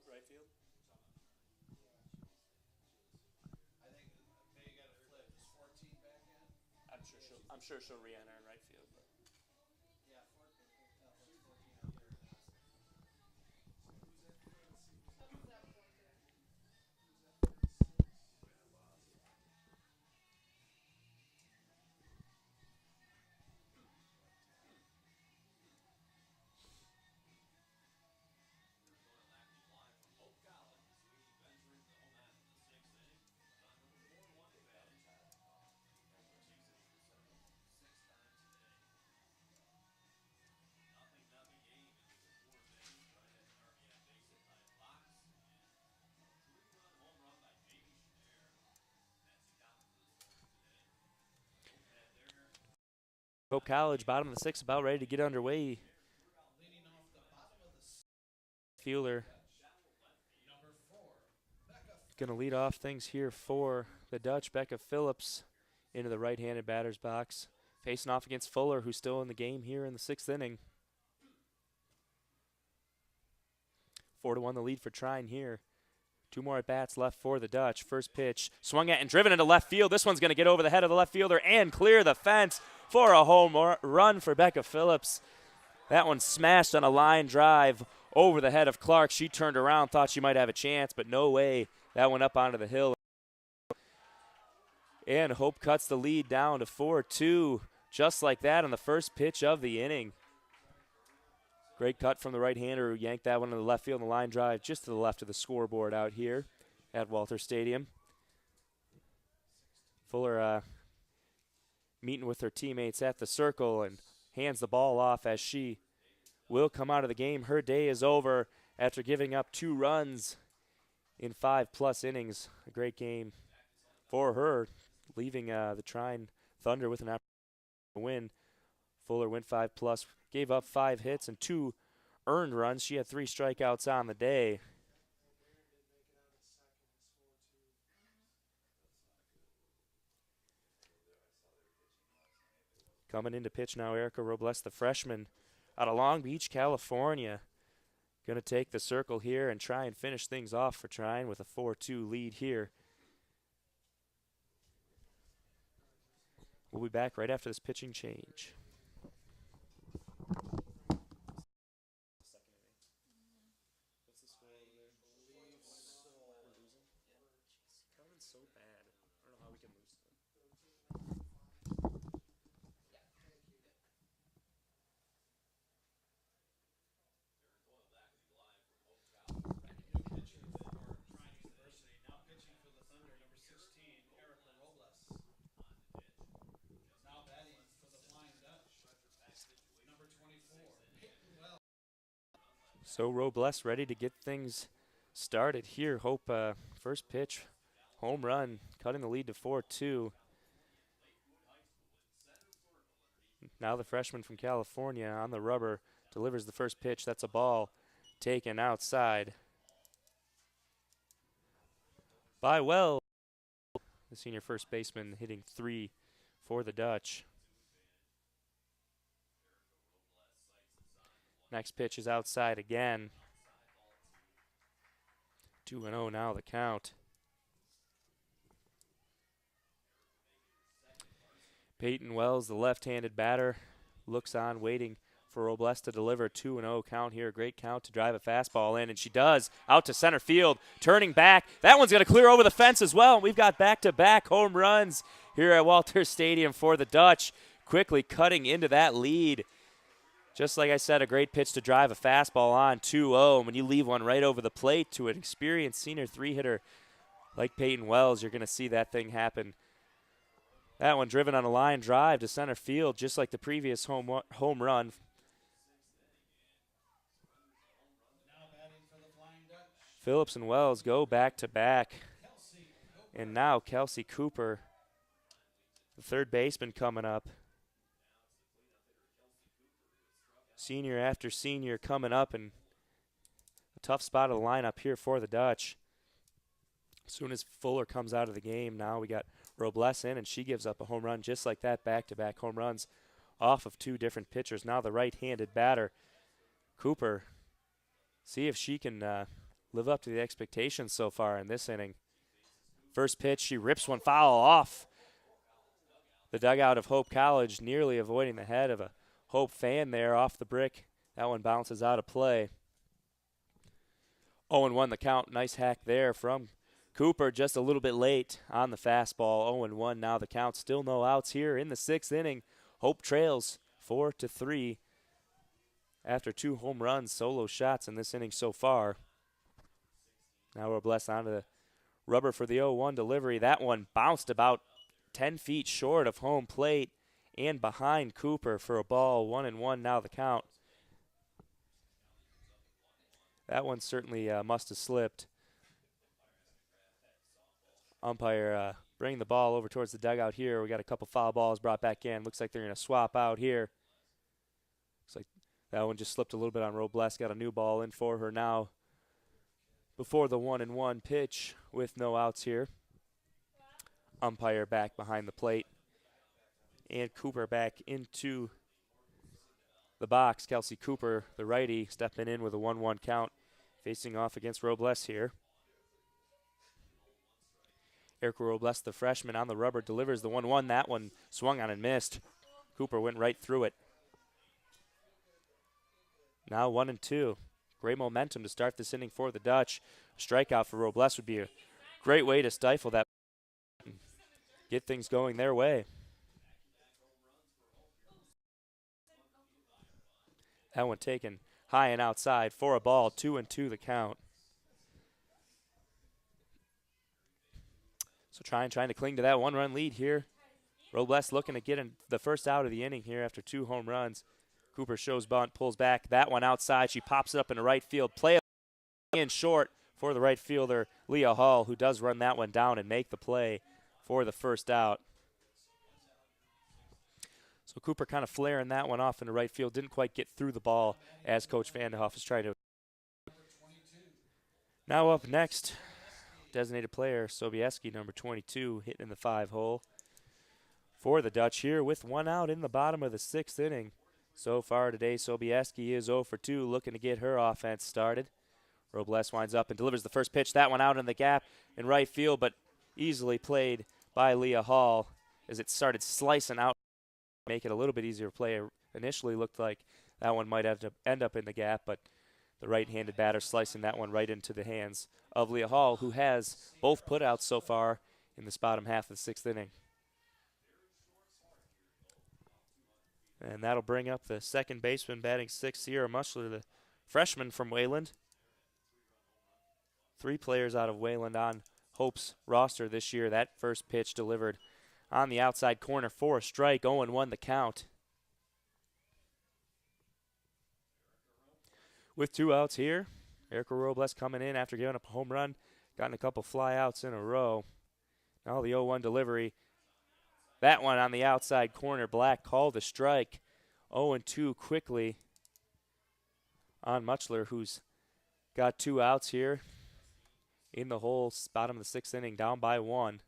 Right field? I think May got a flip. Is 14 back in? I'm sure she'll re-enter in right field. But. Yeah, 14 out there. Hope College, bottom of the 6th, about ready to get underway. Fielder going to lead off things here for the Dutch. Becca Phillips into the right-handed batter's box. Facing off against Fuller, who's still in the game here in the 6th inning. 4-1 the lead for Trine here. 2 more at-bats left for the Dutch. First pitch swung at and driven into left field. This one's going to get over the head of the left fielder and clear the fence for a home run for Becca Phillips. That one smashed on a line drive over the head of Clark. She turned around, thought she might have a chance, but no way That one up onto the hill. And Hope cuts the lead down to 4-2, just like that on the first pitch of the inning. Great cut from the right-hander who yanked that one to the left field in the line drive just to the left of the scoreboard out here at Walter Stadium. Fuller meeting with her teammates at the circle and hands the ball off as she will come out of the game. Her day is over after giving up 2 runs in 5+ innings. A great game for her, leaving the Trine Thunder with an opportunity to win. Fuller went 5+, gave up 5 hits and 2 earned runs. She had 3 strikeouts on the day. Coming into pitch now, Erica Robles, the freshman out of Long Beach, California. Going to take the circle here and try and finish things off for Trine with a 4-2 lead here. We'll be back right after this pitching change. So Robles ready to get things started here. Hope first pitch, home run, cutting the lead to 4-2. Now the freshman from California on the rubber delivers the first pitch. That's a ball taken outside by Wells. The senior first baseman hitting 3 for the Dutch. Next pitch is outside again. 2-0 now the count. Peyton Wells, the left-handed batter, looks on, waiting for Robles to deliver a 2-0 count here. Great count to drive a fastball in, and she does. Out to center field, turning back. That one's going to clear over the fence as well. We've got back-to-back home runs here at Walter Stadium for the Dutch, quickly cutting into that lead. Just like I said, a great pitch to drive a fastball on 2-0. When you leave one right over the plate to an experienced senior 3-hitter like Peyton Wells, you're going to see that thing happen. That one driven on a line drive to center field, just like the previous home run. Phillips and Wells go back-to-back. And now Kelsey Cooper, the third baseman, coming up. Senior after senior coming up, and a tough spot of the lineup here for the Dutch. As soon as Fuller comes out of the game, now we got Robles in, and she gives up a home run just like that, back-to-back home runs off of 2 different pitchers. Now the right-handed batter, Cooper, see if she can live up to the expectations so far in this inning. First pitch, she rips one foul off the dugout of Hope College, nearly avoiding the head of a Hope fan there off the brick. That one bounces out of play. 0-1 the count. Nice hack there from Cooper, just a little bit late on the fastball. 0-1 now the count. Still no outs here in the 6th inning. Hope trails 4-3 after 2 home runs, solo shots in this inning so far. Now we're blessed onto the rubber for the 0-1 delivery. That one bounced about 10 feet short of home plate and behind Cooper for a ball. 1-1 now the count. That one certainly must have slipped. Umpire bringing the ball over towards the dugout here. We got a couple foul balls brought back in. Looks like they're going to swap out here. Looks like that one just slipped a little bit on Robles. Got a new ball in for her now before the 1-1 pitch with no outs here. Umpire back behind the plate. And Cooper back into the box. Kelsey Cooper, the righty, stepping in with a 1-1 count, facing off against Robles here. Erica Robles, the freshman, on the rubber, delivers the 1-1. That one swung on and missed. Cooper went right through it. Now 1-2. Great momentum to start this inning for the Dutch. A strikeout for Robles would be a Great way to stifle that. Get things going their way. That one taken high and outside for a ball. 2-2 the count. So trying to cling to that 1-run lead here. Robles looking to get in the first out of the inning here after 2 home runs. Cooper shows bunt, pulls back. That one outside. She pops it up into right field. Play in short for the right fielder, Leah Hall, who does run that one down and make the play for the first out. So Cooper kind of flaring that one off into right field. Didn't quite get through the ball as Coach Vanderhoff is trying to. Now up next, designated player Sobieski, number 22, hitting in the 5-hole for the Dutch here with 1 out in the bottom of the 6th inning. So far today, Sobieski is 0 for 2, looking to get her offense started. Robles winds up and delivers the first pitch. That one out in the gap in right field, but easily played by Leah Hall as it started slicing out. Make it a little bit easier to play. Initially looked like that one might have to end up in the gap, but the right-handed batter slicing that one right into the hands of Leah Hall, who has both putouts so far in this bottom half of the 6th inning. And that'll bring up the second baseman batting 6th, Sierra Muschler, the freshman from Wayland. 3 players out of Wayland on Hope's roster this year. That first pitch delivered on the outside corner for a strike. 0-1 the count. With 2 outs here, Erica Robles coming in after giving up a home run. Gotten a couple flyouts in a row. Now the 0-1 delivery. That one on the outside corner. Black called a strike. 0-2 quickly on Muchler, who's got 2 outs here in the whole bottom of the 6th inning, down by 1.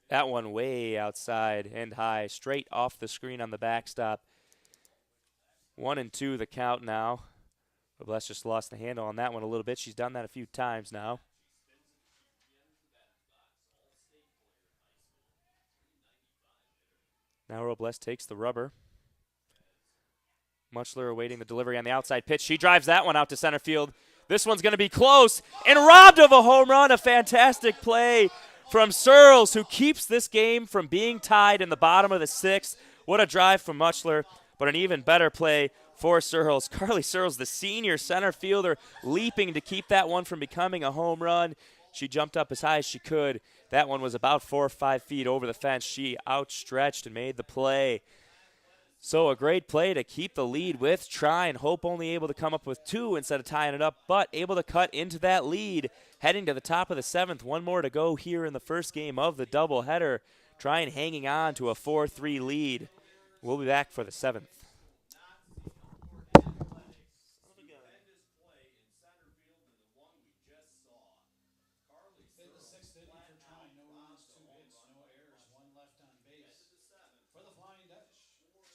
That one way outside and high, straight off the screen on the backstop. 1-2 the count now. Robles just lost the handle on that one a little bit. She's done that a few times now. Now Robles takes the rubber. Muchler awaiting the delivery on the outside pitch. She drives that one out to center field. This one's going to be close and robbed of a home run. A fantastic play from Searles, who keeps this game from being tied in the bottom of the 6th. What a drive from Muchler, but an even better play for Searles. Carly Searles, the senior center fielder, leaping to keep that one from becoming a home run. She jumped up as high as she could. That one was about 4 or 5 feet over the fence. She outstretched and made the play. So a great play to keep the lead with Trine. Hope only able to come up with 2 instead of tying it up, but able to cut into that lead. Heading to the top of the 7th. 1 more to go here in the first game of the doubleheader. Trine hanging on to a 4-3 lead. We'll be back for the 7th. In the 6th inning for Trine, no runs, 2 hits, no errors, 1 left on base. For the Flying Dutch,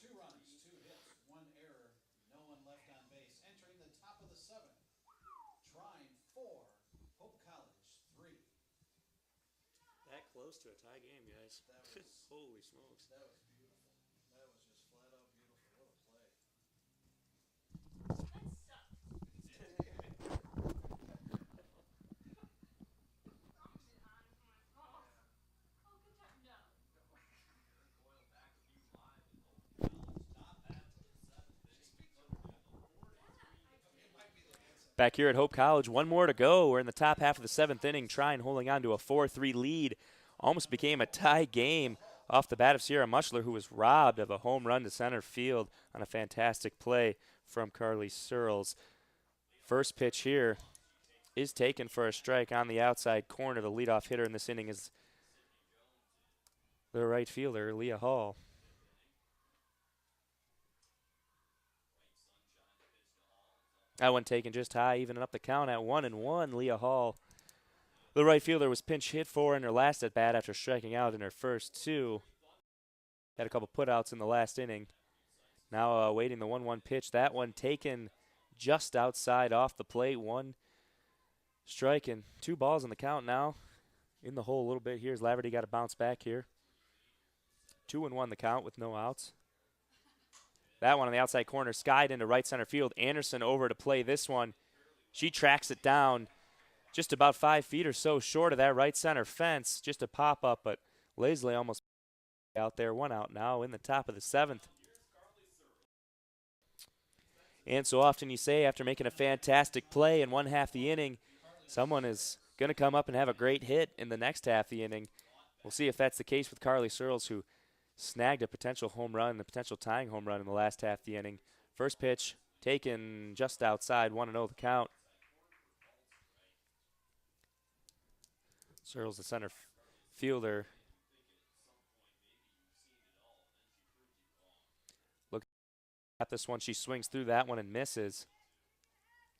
2 runs, 2 hits, 1 error, no one left on base. Entering the top of the 7th, Trine 4, Hope College 3. That close to a tie game, guys. Holy smokes. That was beautiful. That was just flat out beautiful. What a play. Back here at Hope College, 1 more to go. We're in the top half of the 7th inning. Trine holding on to a 4-3 lead. Almost became a tie game off the bat of Sierra Muchler, who was robbed of a home run to center field on a fantastic play from Carly Searles. First pitch here is taken for a strike on the outside corner. The leadoff hitter in this inning is the right fielder, Leah Hall. That one taken just high, evening up the count at 1-1. Leah Hall, the right fielder, was pinch hit for in her last at bat after striking out in her first 2. Had a couple putouts in the last inning. Now awaiting the 1-1 pitch. That one taken just outside off the plate. 1 strike and 2 balls in the count now. In the hole a little bit here as Laverty got to bounce back here. 2-1 the count with no outs. That one on the outside corner, skied into right center field. Anderson over to play this one. She tracks it down. just about 5 feet or so short of that right center fence. Just a pop up, but Lazley almost out there. 1 out now in the top of the 7th. And so often you say after making a fantastic play in one half the inning, someone is going to come up and have a great hit in the next half the inning. We'll see if that's the case with Carly Searles, who snagged a potential home run, a potential tying home run in the last half the inning. First pitch taken just outside, 1-0 the count. Searles, the center fielder. Look at this one. She swings through that one and misses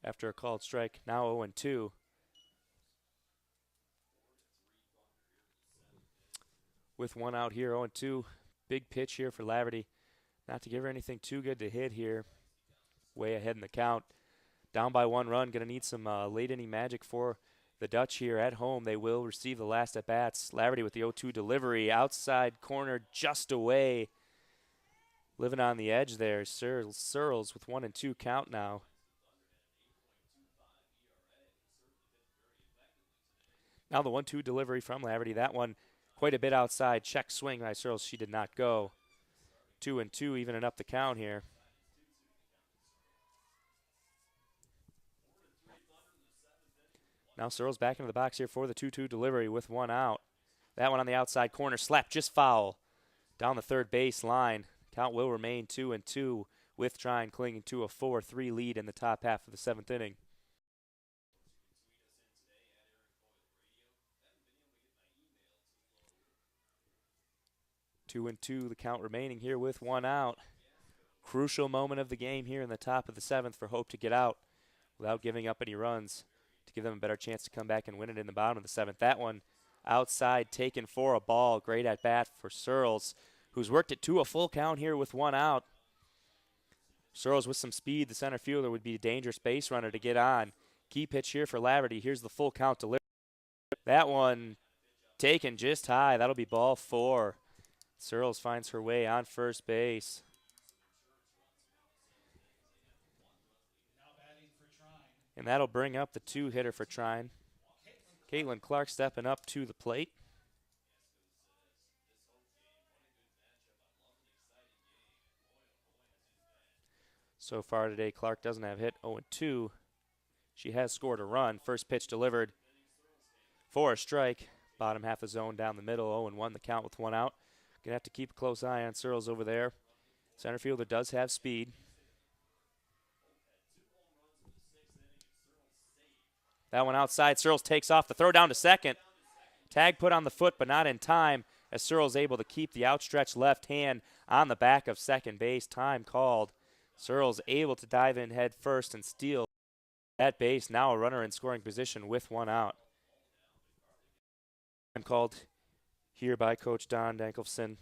after a called strike. Now 0-2. With 1 out here, 0-2. Big pitch here for Laverty. Not to give her anything too good to hit here. Way ahead in the count. Down by 1 run. Going to need some late inning magic for the Dutch here at home. They will receive the last at bats. Laverty with the 0-2 delivery. Outside corner just away. Living on the edge there. Searles with 1-2 count now. Now the 1-2 delivery from Laverty. That one quite a bit outside. Check swing by Searles. She did not go. 2-2, evening up the count here. Now Searles back into the box here for the 2-2 delivery with 1 out. That one on the outside corner. Slap just foul. Down the third base line. Count will remain 2-2 with Trine clinging to a 4-3 lead in the top half of the 7th inning. 2-2 the count remaining here with 1 out. Crucial moment of the game here in the top of the 7th for Hope to get out without giving up any runs to give them a better chance to come back and win it in the bottom of the 7th. That one outside taken for a ball. Great at bat for Searles, who's worked it to a full count here with 1 out. Searles with some speed. The center fielder would be a dangerous base runner to get on. Key pitch here for Laverty. Here's the full count delivery. That one taken just high. That'll be ball 4. Searles finds her way on first base. And that'll bring up the 2-hitter for Trine. Caitlin Clark stepping up to the plate. So far today, Clark doesn't have hit. 0-2. She has scored a run. First pitch delivered for a strike. Bottom half of the zone down the middle. 0-1 the count with 1 out. Going to have to keep a close eye on Searles over there. Center fielder does have speed. That one outside. Searles takes off. The throw down to second. Tag put on the foot, but not in time, as Searles able to keep the outstretched left hand on the back of second base. Time called. Searles able to dive in head first and steal at base. Now a runner in scoring position with 1 out. Time called here by Coach Don Dankelson,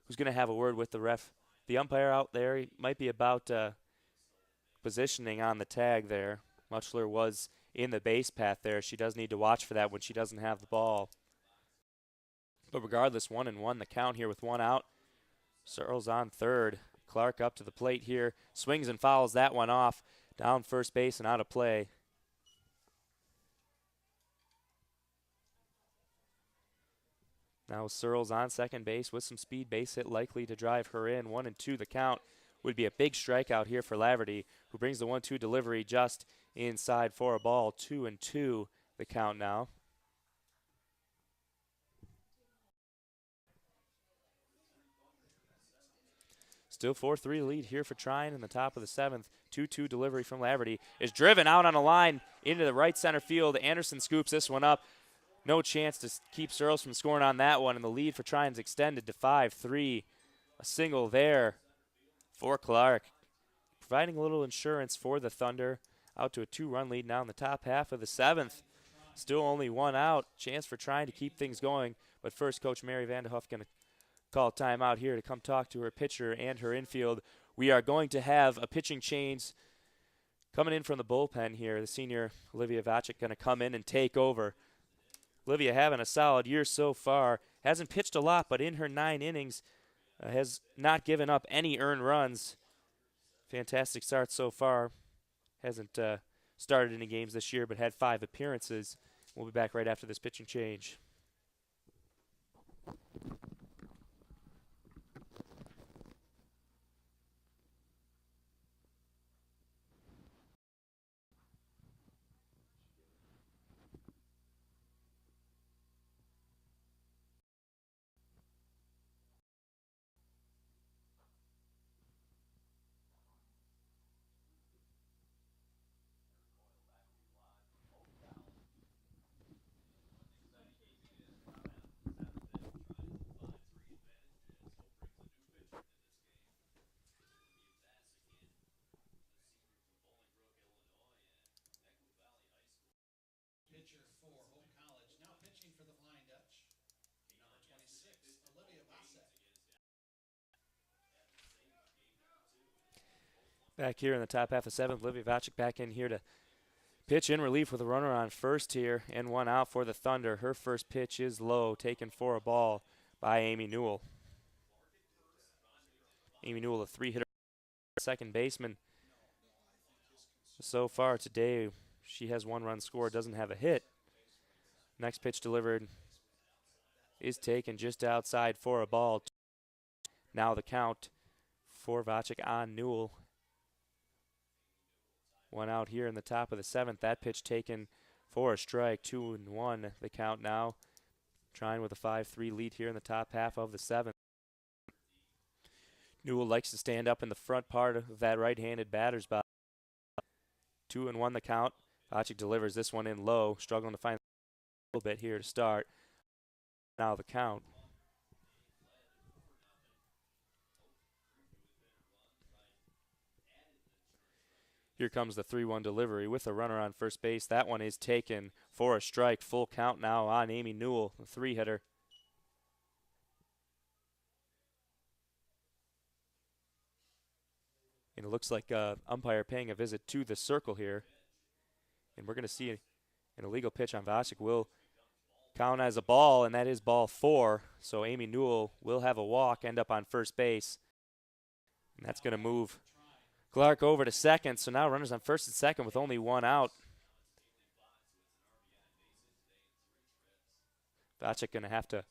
who's going to have a word with the ref. The umpire out there, he might be about positioning on the tag there. Muchler was in the base path there. She does need to watch for that when she doesn't have the ball. But regardless, 1-1 the count here with 1 out. Searles on third. Clark up to the plate here. Swings and fouls that one off. Down first base and out of play. Now Searles on second base with some speed. Base hit likely to drive her in. 1-2 the count. Would be a big strikeout here for Laverty, who brings the 1-2 delivery just inside for a ball. 2-2 the count now. Still 4-3 lead here for Trine in the top of the 7th. 2-2 delivery from Laverty is driven out on a line into the right center field. Anderson scoops this one up. No chance to keep Searles from scoring on that one, and the lead for Trine's extended to 5-3. A single there for Clark, providing a little insurance for the Thunder. Out to a 2-run lead now in the top half of the 7th. Still only 1 out. Chance for Trine to keep things going. But first, Coach Mary Vanderhoef going to call a timeout here to come talk to her pitcher and her infield. We are going to have a pitching change coming in from the bullpen here. The senior Olivia Vacek going to come in and take over. Olivia having a solid year so far. Hasn't pitched a lot, but in her 9 innings has not given up any earned runs. Fantastic start so far. Hasn't started any games this year but had 5 appearances. We'll be back right after this pitching change. Pitcher for Hope College, now pitching for the Flying Dutch, number 26, Olivia Bassett. Back here in the top half of 7th, Livia Vacek back in here to pitch in relief with a runner on first here and 1 out for the Thunder. Her first pitch is low, taken for a ball by Amy Newell. Amy Newell, a 3-hitter, second baseman. So far today, she has 1 run scored, doesn't have a hit. Next pitch delivered is taken just outside for a ball. Now the count for Vacek on Newell. 1 out here in the top of the 7th. That pitch taken for a strike. 2-1 the count now. Trine with a 5-3 lead here in the top half of the 7th. Newell likes to stand up in the front part of that right-handed batter's box. 2-1 the count. Vacek delivers this one in low, struggling to find a little bit here to start. Now the count. Here comes the 3-1 delivery with a runner on first base. That one is taken for a strike. Full count now on Amy Newell, the 3-hitter. And it looks like umpire paying a visit to the circle here. And we're going to see an illegal pitch on Vacek. Will count as a ball, and that is ball 4. So Amy Newell will have a walk, end up on first base. And that's going to move Clark over to second. So now runners on first and second with only 1 out. Vacek going to have to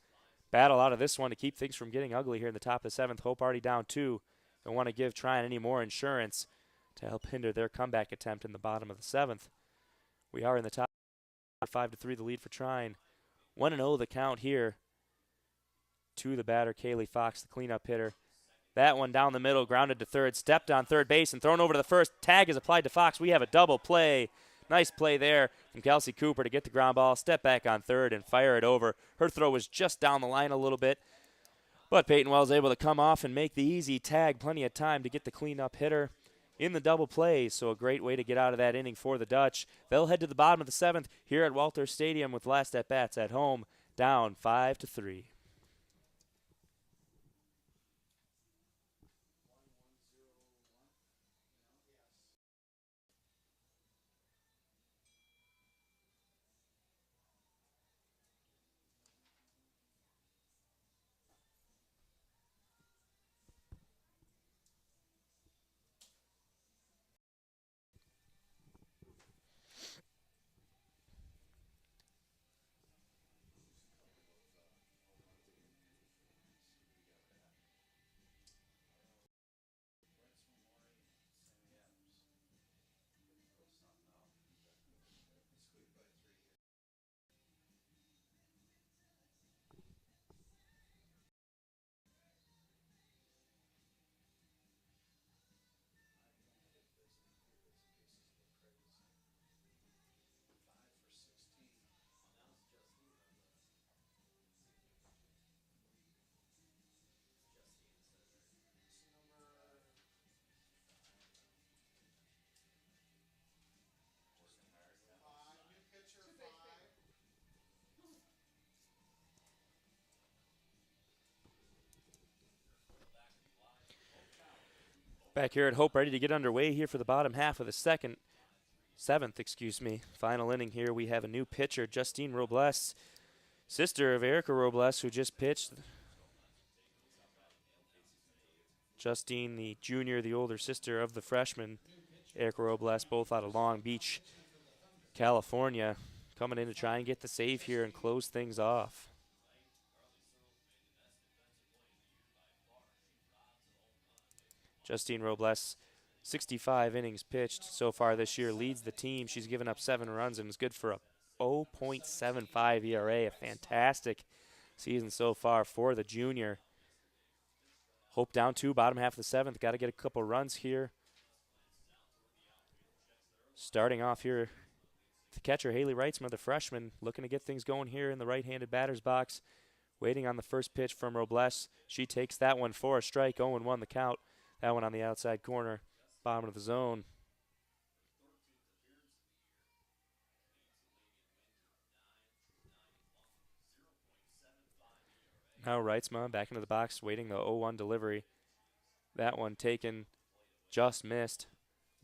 battle out of this one to keep things from getting ugly here in the top of the 7th. Hope already down 2. Don't want to give Trine any more insurance to help hinder their comeback attempt in the bottom of the 7th. We are in the top 5-3 the lead for Trine. 1-0 the count here to the batter, Kaylee Fox, the cleanup hitter. That one down the middle, grounded to third, stepped on third base and thrown over to the first. Tag is applied to Fox. We have a double play. Nice play there from Kelsey Cooper to get the ground ball, step back on third and fire it over. Her throw was just down the line a little bit, but Peyton Wells able to come off and make the easy tag. Plenty of time to get the cleanup hitter in the double play, so a great way to get out of that inning for the Dutch. They'll head to the bottom of the 7th here at Walter Stadium with last at-bats at home, down 5-3. Back here at Hope, ready to get underway here for the bottom half of the 7th. Final inning here. We have a new pitcher, Justine Robles, sister of Erica Robles, who just pitched. Justine, the junior, the older sister of the freshman. Erica Robles, both out of Long Beach, California, coming in to try and get the save here and close things off. Justine Robles, 65 innings pitched so far this year, leads the team. She's given up 7 runs and is good for a 0.75 ERA, a fantastic season so far for the junior. Hope down 2, bottom half of the 7th. Got to get a couple runs here. Starting off here, the catcher, Haley Reitzma, the freshman, looking to get things going here in the right-handed batter's box. Waiting on the first pitch from Robles. She takes that one for a strike, 0-1 the count. That one on the outside corner, bottom of the zone. Now Reitzma back into the box, waiting the 0-1 delivery. That one taken, just missed.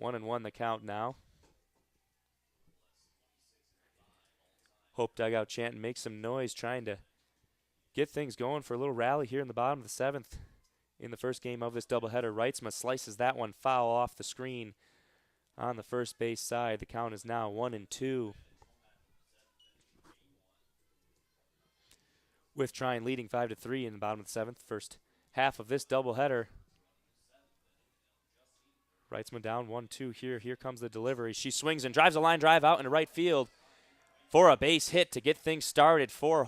1-1 the count now. Hope dugout chanting, make some noise, trying to get things going for a little rally here in the bottom of the 7th. In the first game of this doubleheader, Reitzma slices that one foul off the screen on the first base side. The count is now 1-2. With Trine leading 5-3 in the bottom of the 7th. First half of this doubleheader. Reitzma down 1-2 here. Here comes the delivery. She swings and drives a line drive out into right field for a base hit to get things started for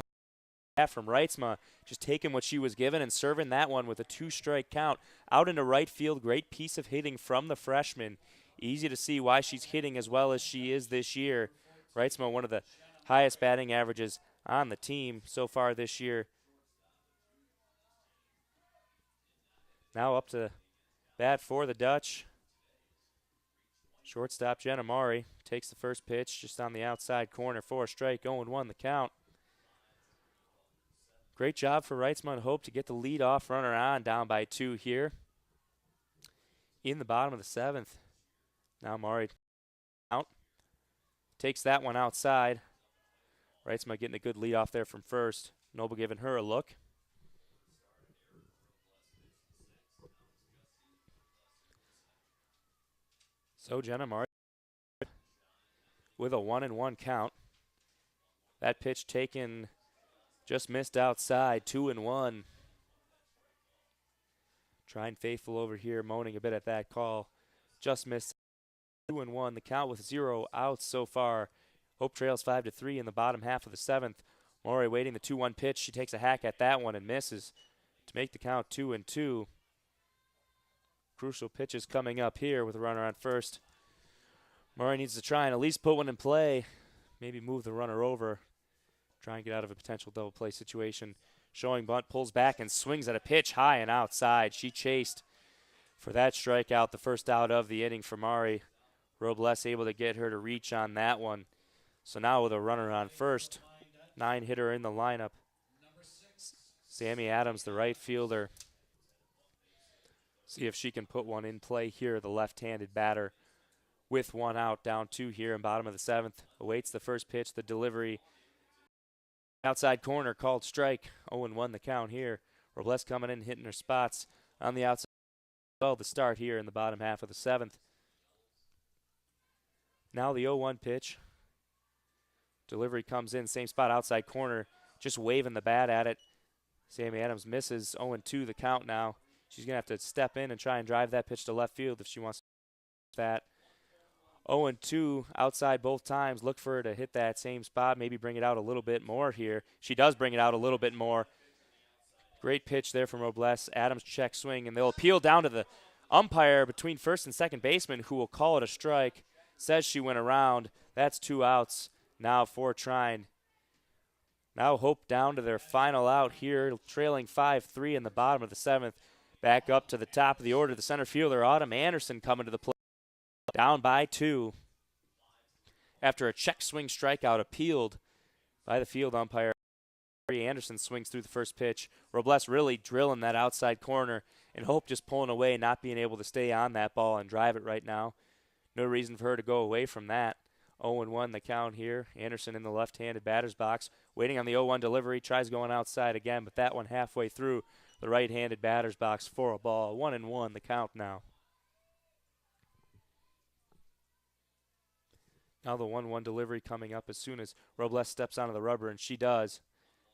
from Reitzma. Just taking what she was given and serving that one with a 2-strike count out into right field. Great piece of hitting from the freshman. Easy to see why she's hitting as well as she is this year. Reitzma, one of the highest batting averages on the team so far this year. Now up to bat for the Dutch. Shortstop Jenna Mari takes the first pitch just on the outside corner for a strike, 0-1 the count. Great job for Reitzma and Hope to get the lead-off runner on, down by 2 here in the bottom of the 7th. Now Mari out. Takes that one outside. Reitzma getting a good lead-off there from first. Noble giving her a look. So Jenna Mari with a 1-1 count. That pitch taken, just missed outside, 2-1. Trine faithful over here, moaning a bit at that call. Just missed, 2-1. The count with 0 outs so far. Hope trails 5-3 in the bottom half of the 7th. Maury waiting the 2-1 pitch. She takes a hack at that one and misses to make the count 2-2. Crucial pitches coming up here with a runner on first. Murray needs to try and at least put one in play. Maybe move the runner over. Try and get out of a potential double play situation. Showing bunt, pulls back and swings at a pitch high and outside. She chased for that strikeout, the first out of the inning for Mari. Robles able to get her to reach on that one. So now with a runner on first, 9-hitter in the lineup. Sammy Adams, the right fielder. See if she can put one in play here, the left-handed batter. With 1 out, down 2 here in bottom of the 7th. Awaits the first pitch, the delivery. Outside corner called strike. 0-1 the count here. Robles coming in, hitting her spots on the outside. Well, the start here in the bottom half of the 7th. Now the 0-1 pitch. Delivery comes in, same spot, outside corner. Just waving the bat at it. Sammy Adams misses. 0-2 the count now. She's going to have to step in and try and drive that pitch to left field if she wants that. 0-2 outside both times. Look for her to hit that same spot, maybe bring it out a little bit more here. She does bring it out a little bit more. Great pitch there from Robles. Adams check swing, and they'll appeal down to the umpire between first and second baseman, who will call it a strike. Says she went around. That's 2 outs now for Trine. Now Hope down to their final out here, trailing 5-3 in the bottom of the 7th. Back up to the top of the order, the center fielder, Autumn Anderson, coming to the plate. Down by 2 after a check swing strikeout appealed by the field umpire. Anderson swings through the first pitch. Robles really drilling that outside corner, and Hope just pulling away, not being able to stay on that ball and drive it right now. No reason for her to go away from that. 0-1 the count here. Anderson in the left-handed batter's box, waiting on the 0-1 delivery, tries going outside again, but that one halfway through the right-handed batter's box for a ball. 1-1 the count now. Now the 1-1 delivery coming up as soon as Robles steps onto the rubber, and she does.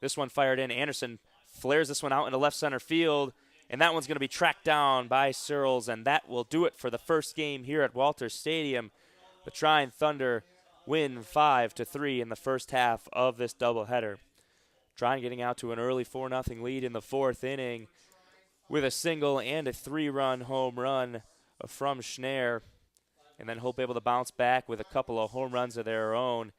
This one fired in. Anderson flares this one out into left center field, and that one's going to be tracked down by Searles, and that will do it for the first game here at Walters Stadium. The Trine Thunder win 5-3 in the first half of this doubleheader. Trine getting out to an early 4-0 lead in the fourth inning with a single and a 3-run home run from Schneer, and then Hope able to bounce back with a couple of home runs of their own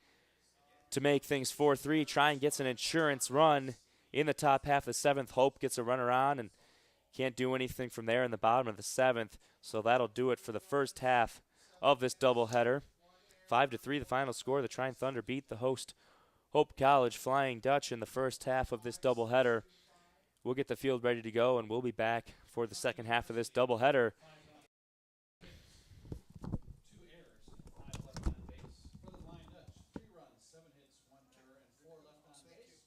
to make things 4-3. Trine gets an insurance run in the top half of the seventh. Hope gets a runner on and can't do anything from there in the bottom of the seventh. So that'll do it for the first half of this doubleheader. 5-3 the final score. The Trine Thunder beat the host Hope College Flying Dutch in the first half of this doubleheader. We'll get the field ready to go, and we'll be back for the second half of this doubleheader. Two errors, 5 left on base for the Flying Dutch. 3 runs, 7 hits, 1 error, and 4 left on base.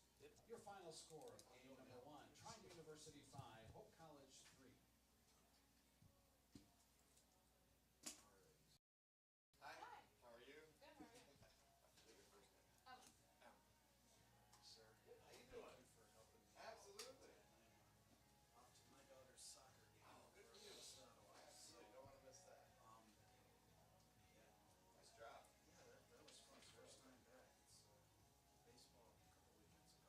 Your final score, game number 1, Trine University 5, Hope College 3. My daughter's soccer game. Oh, good for you. Absolutely, don't want to miss that. Nice job. Yeah, that was fun. First time back. It's baseball a couple weekends ago.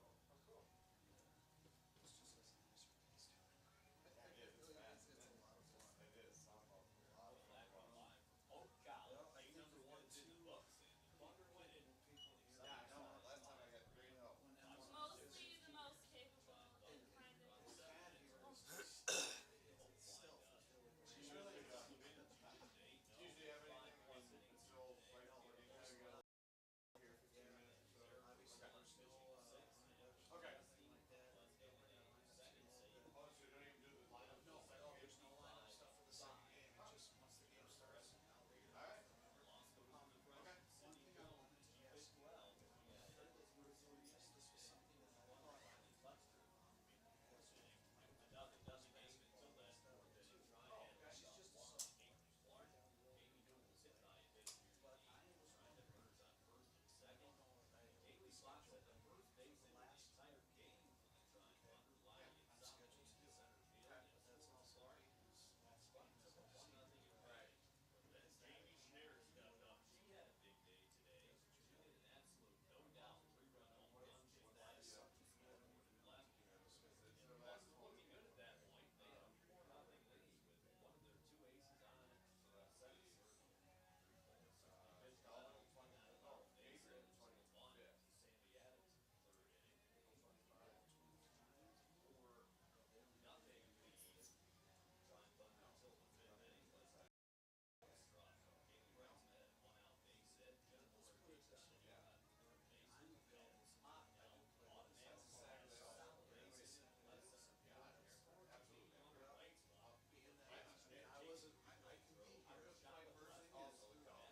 Oh, cool. Yeah. It's just as nice for kids too. Yeah, it is. It's fast. It's a lot of fun. It is. Softball's a lot of fun. Hope College. Well, I think number 1, 2 books. Thunder winning. Yeah, I know. Last time I got great help. Mostly the most capable and kind of. She's really good. Do you usually have anything when it's still right before game time? Here 15 minutes or so. Obviously, there's no introduction or anything like that. Oh, so you don't even do the lineup? No, there's no lineup stuff for the second game. It just once the game starts, I'll read it. All right. Okay. One thing I wanted to ask, yes, this was something that I thought about. She's just a sophomore. But I was wondering, I don't know if I watched the last game I'm scheduled to do. But that's also Peyton's last game as a senior. Right. Let's put it this way. I'm available tomorrow. I can play this Saturday. Being that I wasn't, I can be here.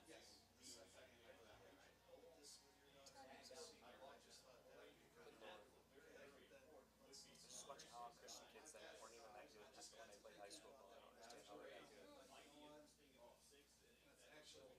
Yes. This with your daughter being a senior, I just thought that would be good. Watching how Christian kids that weren't even that good just when they played high school. That's great. You know what? That's actually